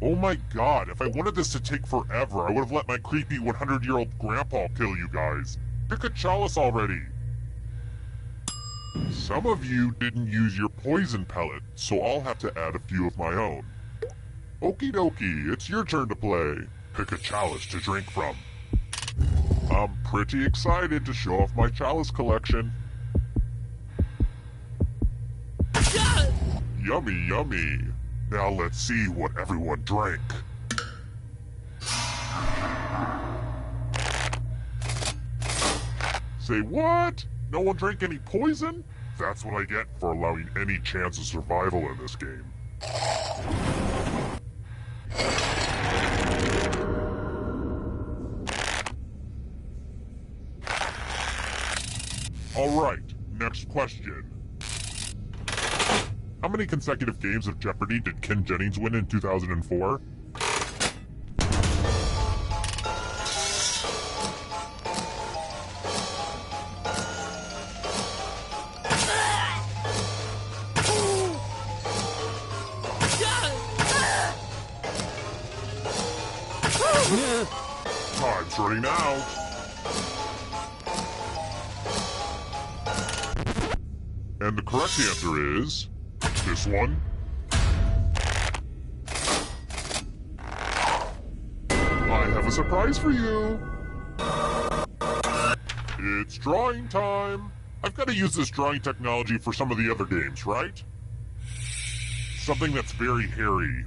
Oh my god, if I wanted this to take forever, I would have let my creepy 100-year-old grandpa kill you guys. Pick a chalice already. Some of you didn't use your poison pellet, so I'll have to add a few of my own. Okie dokie, it's your turn to play. Pick a chalice to drink from. I'm pretty excited to show off my chalice collection. Yummy, yummy. Now let's see what everyone drank. Say what? No one drank any poison? That's what I get for allowing any chance of survival in this game. Alright, next question. How many consecutive games of Jeopardy did Ken Jennings win in 2004? Time's running out. And the correct answer is this one. I have a surprise for you. It's drawing time. I've got to use this drawing technology for some of the other games, right? Something that's very hairy.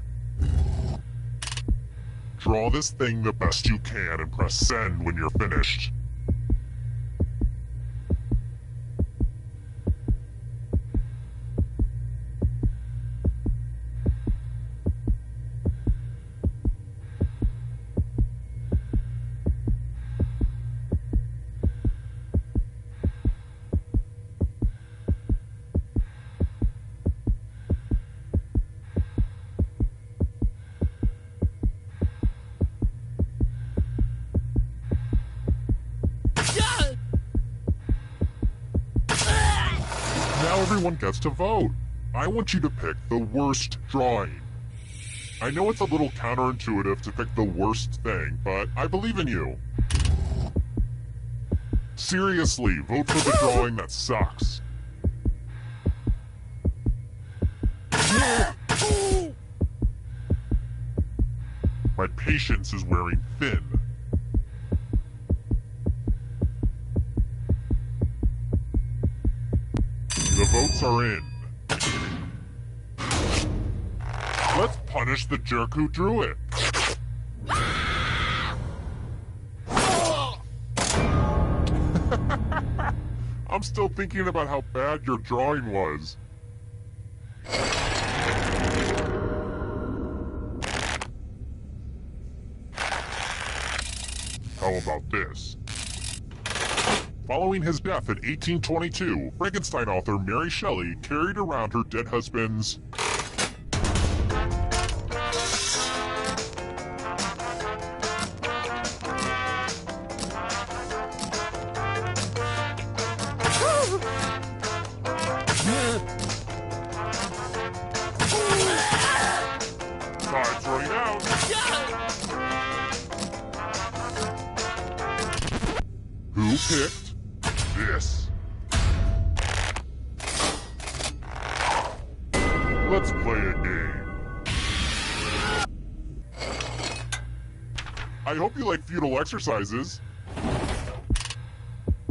Draw this thing the best you can and press send when you're finished. Now everyone gets to vote. I want you to pick the worst drawing. I know it's a little counterintuitive to pick the worst thing, but I believe in you. Seriously, vote for the drawing that sucks. My patience is wearing thin. votes are in. Let's punish the jerk who drew it. I'm still thinking about how bad your drawing was. How about this? Following his death in 1822, Frankenstein author Mary Shelley carried around her dead husband's time's running out. Who picked this? Let's play a game. I hope you like feudal exercises.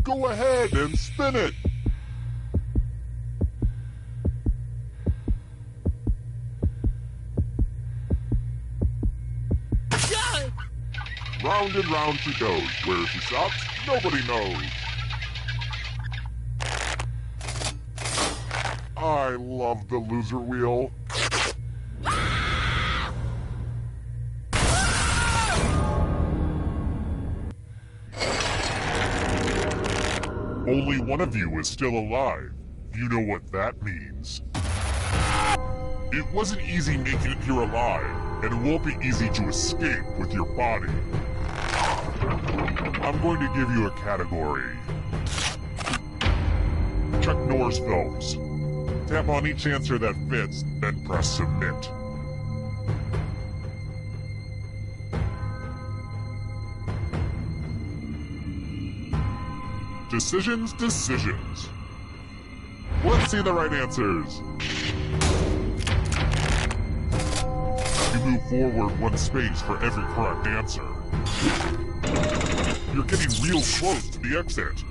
Go ahead and spin it. Round and round she goes. Where she stops, nobody knows. I love the loser wheel. Only one of you is still alive. You know what that means. It wasn't easy making it here alive, and it won't be easy to escape with your body. I'm going to give you a category. Chuck Norris films. Tap on each answer that fits, then press submit. Decisions, decisions. Let's see the right answers. You move forward one space for every correct answer. You're getting real close to the exit.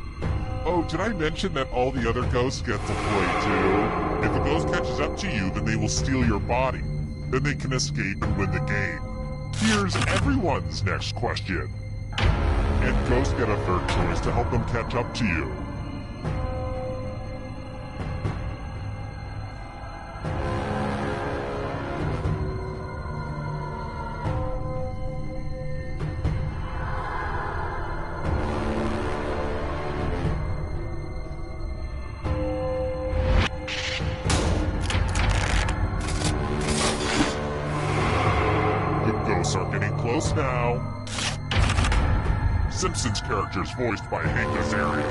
Oh, did I mention that all the other ghosts get to play too? If a ghost catches up to you, then they will steal your body. Then they can escape and win the game. Here's everyone's next question. And ghosts get a third choice to help them catch up to you. Are getting close now. Simpsons characters voiced by Hank Azaria.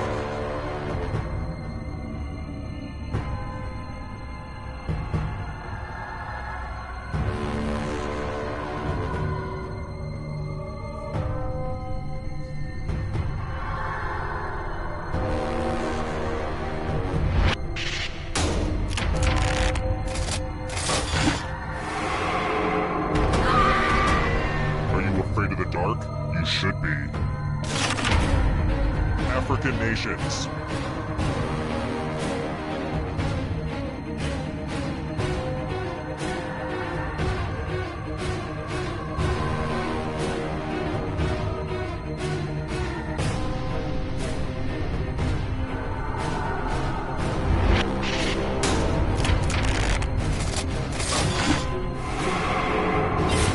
Afraid of the dark? You should be. African nations.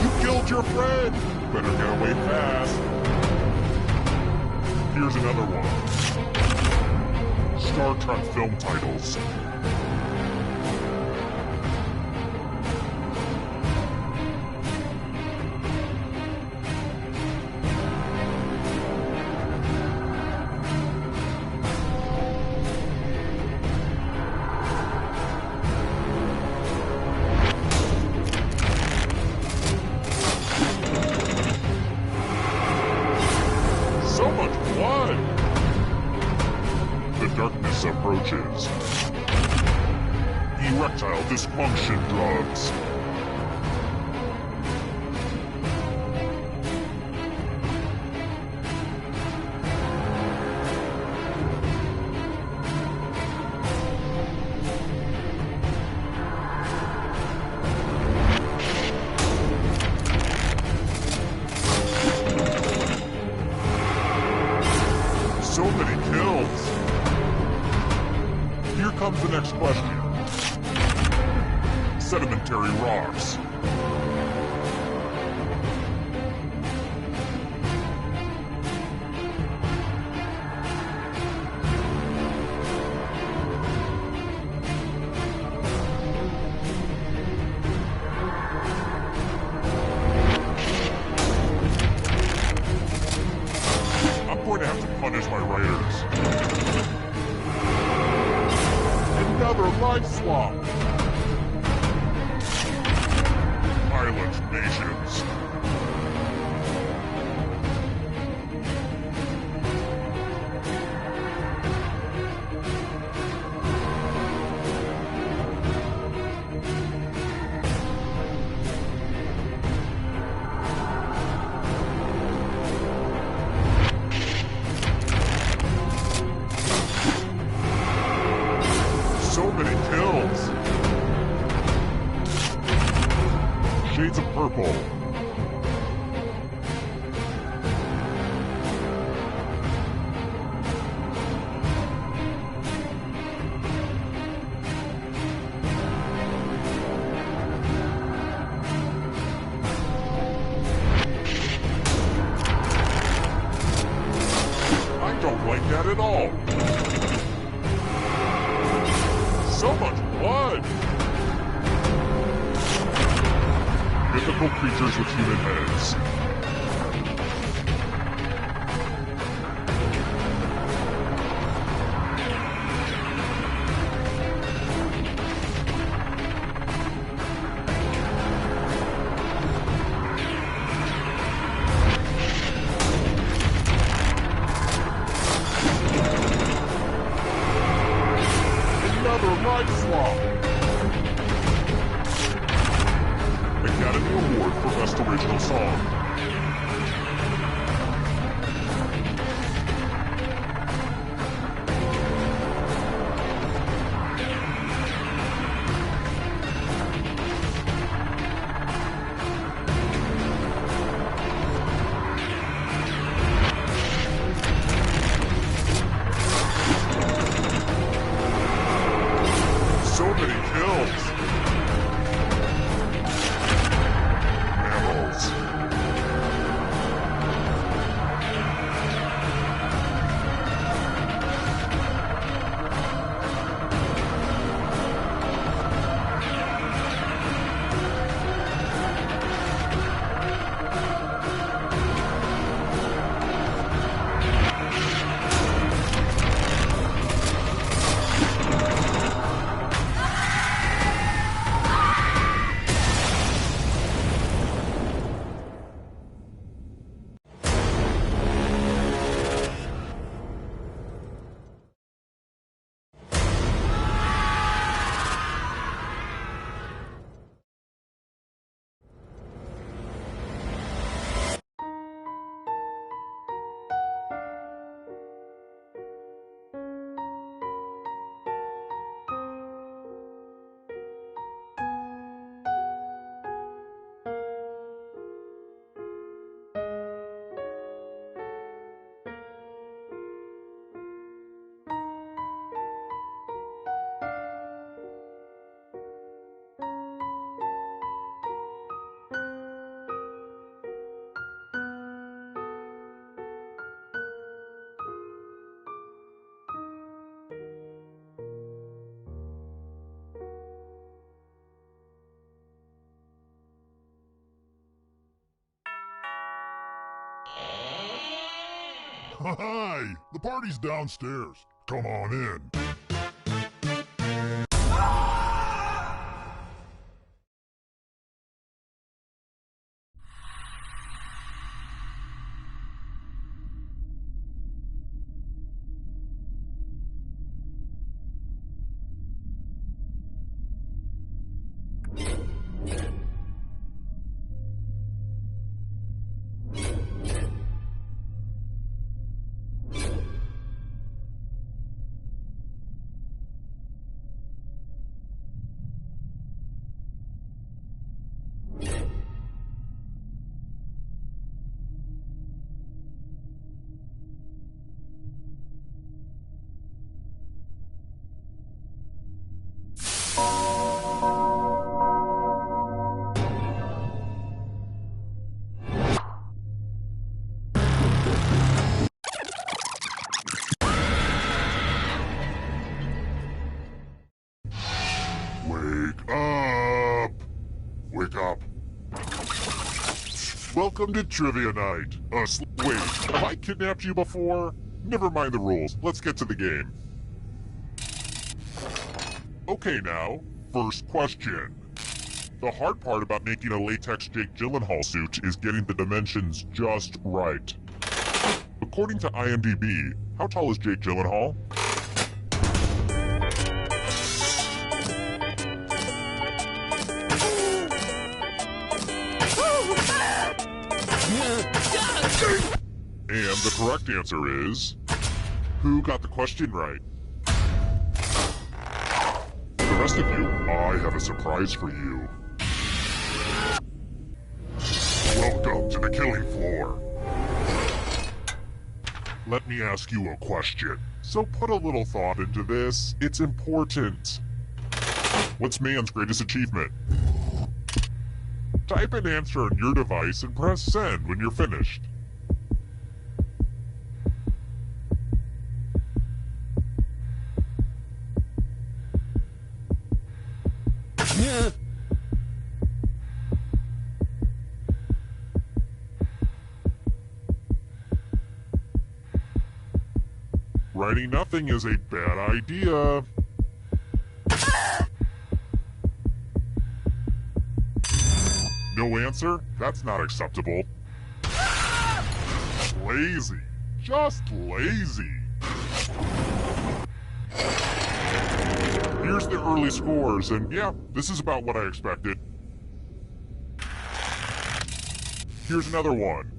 You killed your friend! Better get away fast. Here's another one. Star Trek film titles. So much blood! The darkness approaches. Erectile dysfunction drugs. comes the next question. Sedimentary rocks. I'm going to have to punish my writers. Another life swap. Island nations. So many kills. Shades of purple. I don't like that at all. So much blood! Mythical creatures with human heads. Another life swap! Academy Award for Best Original Song. So many kills! Mammals. Hi! The party's downstairs. Come on in. Welcome to Trivia Night. Wait, have I kidnapped you before? Never mind the rules. Let's get to the game. Okay now, first question. The hard part about making a latex Jake Gyllenhaal suit is getting the dimensions just right. According to IMDb, how tall is Jake Gyllenhaal? And the correct answer is... Who got the question right? The rest of you, I have a surprise for you. Welcome to the killing floor. Let me ask you a question. So put a little thought into this. It's important. What's man's greatest achievement? Type an answer on your device and press send when you're finished. Writing nothing is a bad idea. No answer? That's not acceptable. Lazy. Just lazy. Here's the early scores, and yeah, this is about what I expected. Here's another one.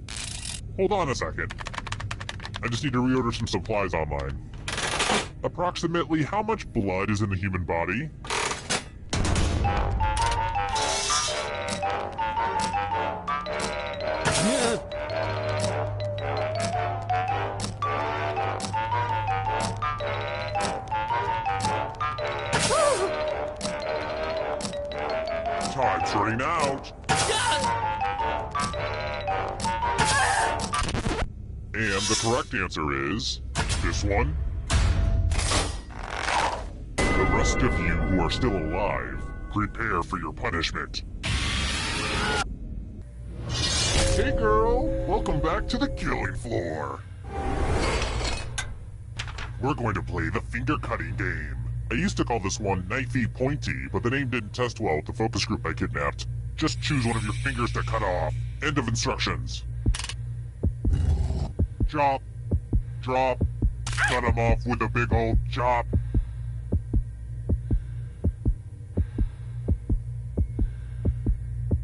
Hold on a second. I just need to reorder some supplies online. Approximately how much blood is in the human body? Time's running out. And the correct answer is this one. The rest of you who are still alive, prepare for your punishment. Hey girl, welcome back to the killing floor. We're going to play the finger cutting game. I used to call this one Knifey Pointy, but the name didn't test well with the focus group I kidnapped. Just choose one of your fingers to cut off. End of instructions. Chop, drop, cut him off with a big old chop.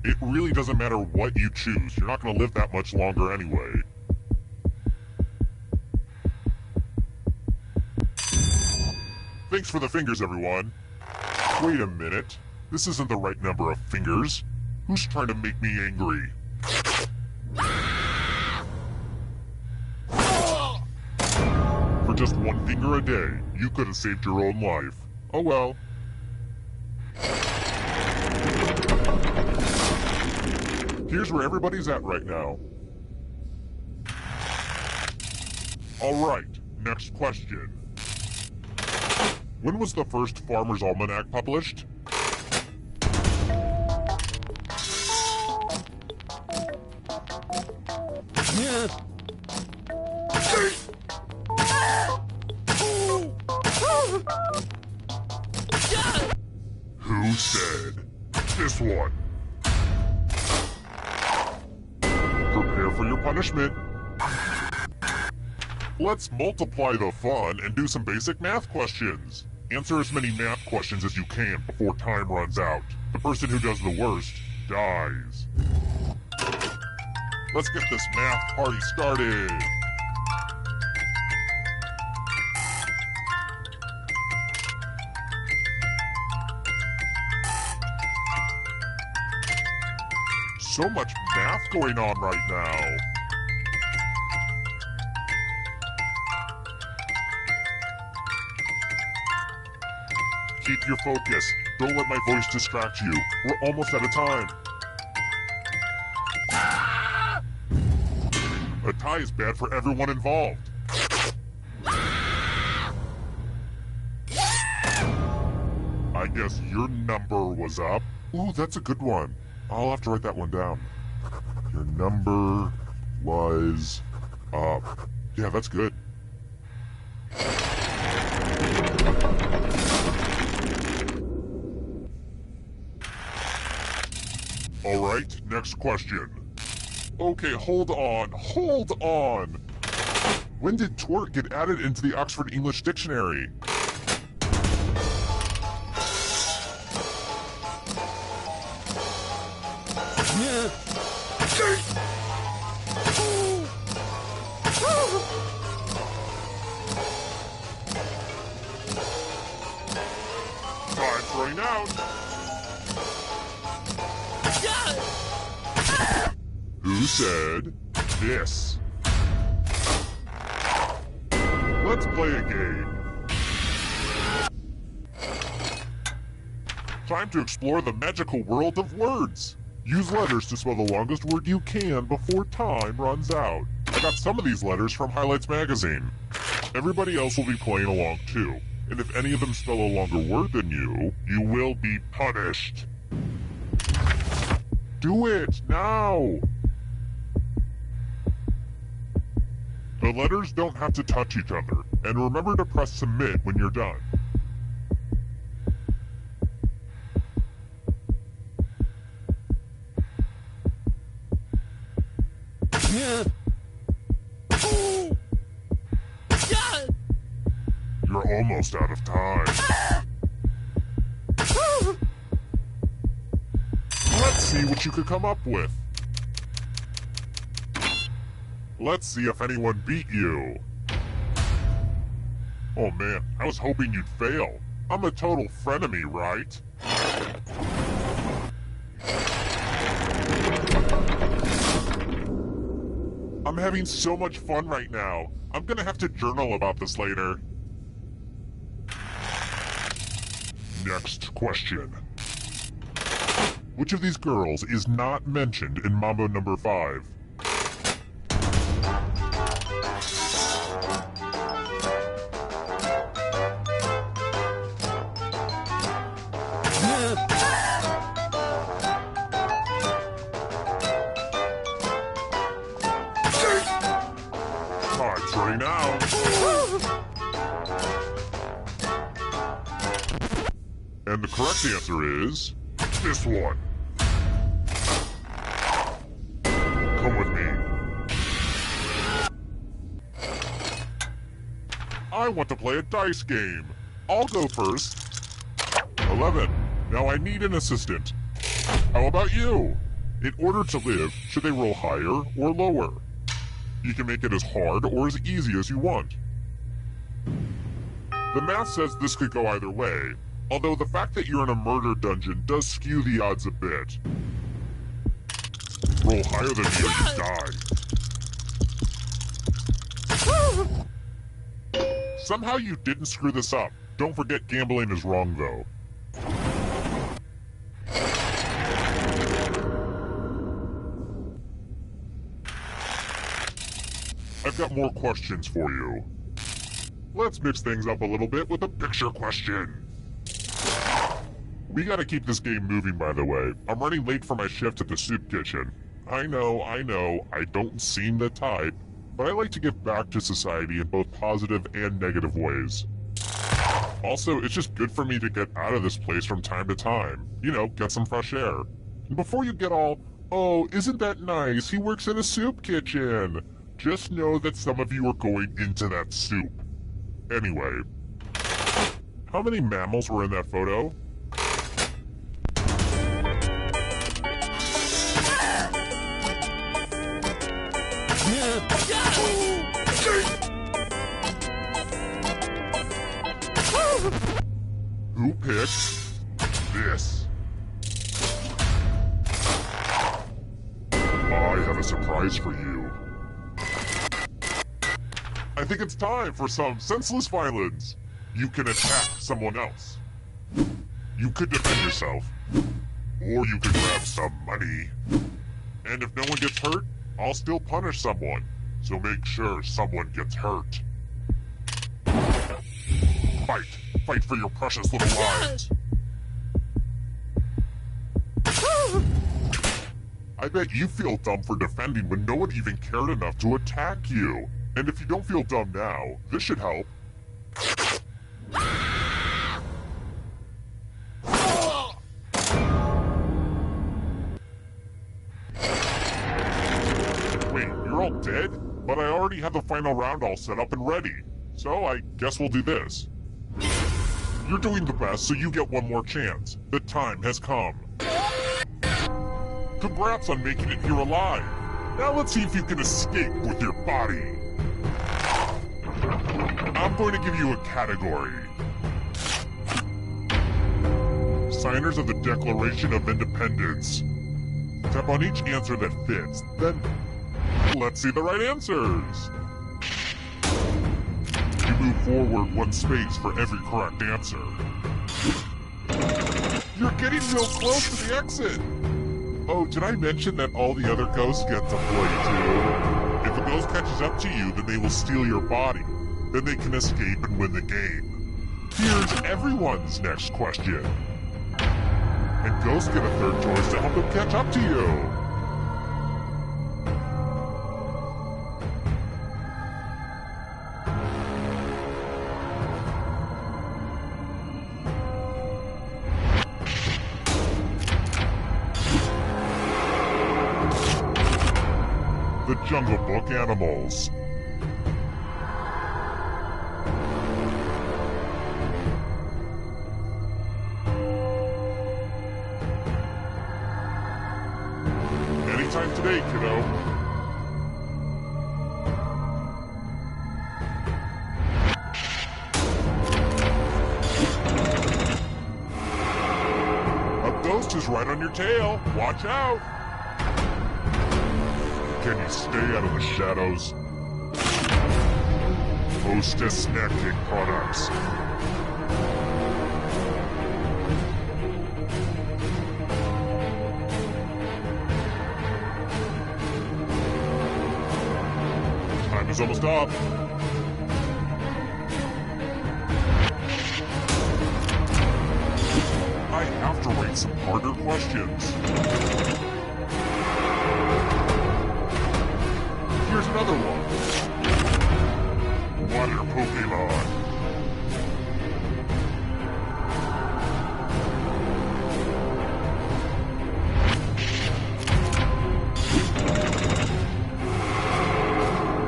It really doesn't matter what you choose. You're not going to live that much longer anyway. Thanks for the fingers, everyone. Wait a minute. This isn't the right number of fingers. Who's trying to make me angry? For just one finger a day, you could have saved your own life. Oh well. Here's where everybody's at right now. Alright, next question. When was the first Farmer's Almanac published? Who said this one? Prepare for your punishment. Let's multiply the fun and do some basic math questions. Answer as many math questions as you can before time runs out. The person who does the worst dies. Let's get this math party started. So much math going on right now. Keep your focus. Don't let my voice distract you. We're almost out of time. A tie is bad for everyone involved. I guess your number was up. Ooh, that's a good one. I'll have to write that one down. Your number was up. Yeah, that's good. Alright, next question. Okay, hold on. When did twerk get added into the Oxford English Dictionary? Time's running out. Who said this? Let's play a game. Time to explore the magical world of words. Use letters to spell the longest word you can before time runs out. I got some of these letters from Highlights magazine. Everybody else will be playing along too. And if any of them spell a longer word than you, you will be punished. Do it now! The letters don't have to touch each other, and remember to press submit when you're done. You're almost out of time. Let's see what you could come up with. Let's see if anyone beat you. Oh man, I was hoping you'd fail. I'm a total frenemy, right? I'm having so much fun right now. I'm gonna have to journal about this later. Next question. Which of these girls is not mentioned in Mambo number 5? Time's running out. And the correct answer is this one. Come with me. I want to play a dice game. I'll go first. 11. Now I need an assistant. How about you? In order to live, should they roll higher or lower? You can make it as hard or as easy as you want. The math says this could go either way, although the fact that you're in a murder dungeon does skew the odds a bit. Roll higher than me or you die. Somehow you didn't screw this up. Don't forget gambling is wrong though. I've got more questions for you. Let's mix things up a little bit with a picture question. We gotta keep this game moving, by the way. I'm running late for my shift at the soup kitchen. I know, I don't seem the type, but I like to give back to society in both positive and negative ways. Also, it's just good for me to get out of this place from time to time. You know, get some fresh air. And before you get all, oh, isn't that nice, he works in a soup kitchen, just know that some of you are going into that soup. Anyway, how many mammals were in that photo? Who picked this? I have a surprise for you. I think it's time for some senseless violence. You can attack someone else. You could defend yourself. Or you could grab some money. And if no one gets hurt, I'll still punish someone. So make sure someone gets hurt. Fight! Fight for your precious little lives! I bet you feel dumb for defending when no one even cared enough to attack you. And if you don't feel dumb now, this should help. Wait, you're all dead? But I already have the final round all set up and ready. So I guess we'll do this. You're doing the best, so you get one more chance. The time has come. Congrats on making it here alive. Now let's see if you can escape with your body. I'm going to give you a category. Signers of the Declaration of Independence. Tap on each answer that fits, then let's see the right answers. You move forward one space for every correct answer. You're getting real close to the exit. Oh, did I mention that all the other ghosts get to play too? If a ghost catches up to you, then they will steal your body. Then they can escape and win the game. Here's everyone's next question. And ghosts get a third choice to help them catch up to you. The Jungle Book animals. Anytime today, kiddo. A ghost is right on your tail. Watch out. Can you stay out of the shadows? Hostess Snack Cake Products. Time is almost up. I have to rate some harder questions. Here's another one. Water Pokemon.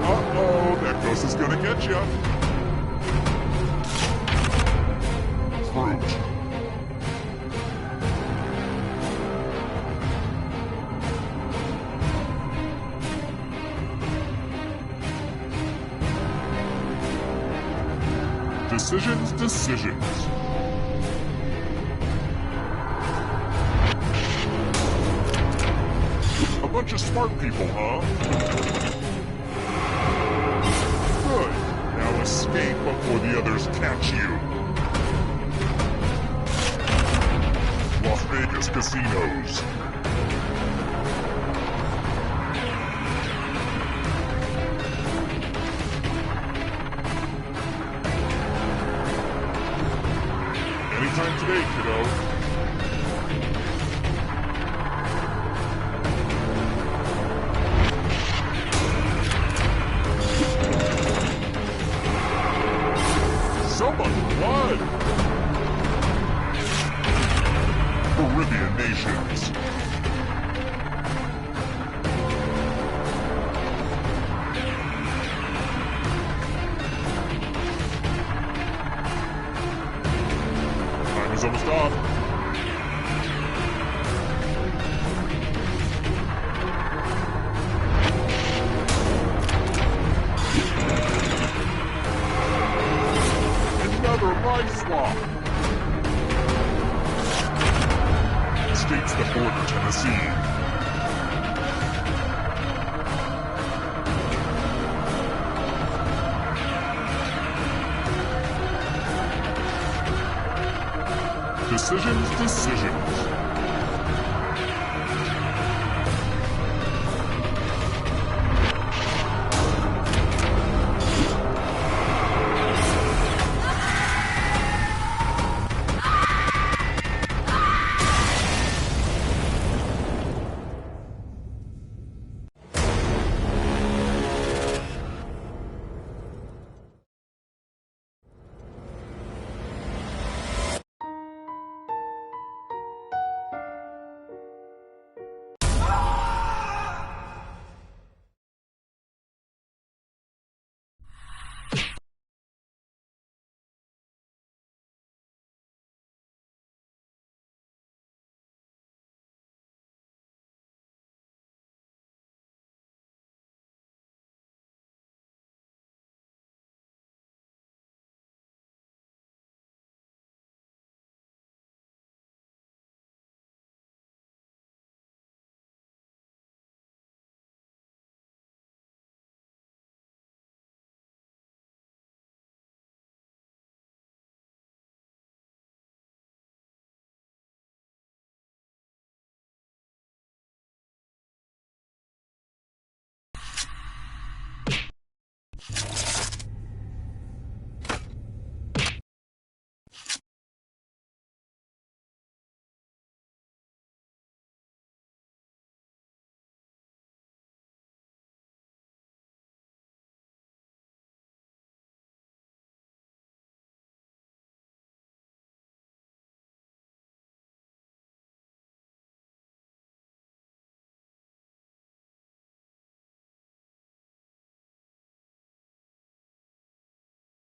Uh-oh, that ghost is gonna get ya. Fruit. Decisions. A bunch of smart people, huh? Good. Now escape before the others catch you. Las Vegas casinos. Anytime today, kiddo. So much blood! Caribbean nations. Is almost off. Another life swap. States that border Tennessee. Decisions.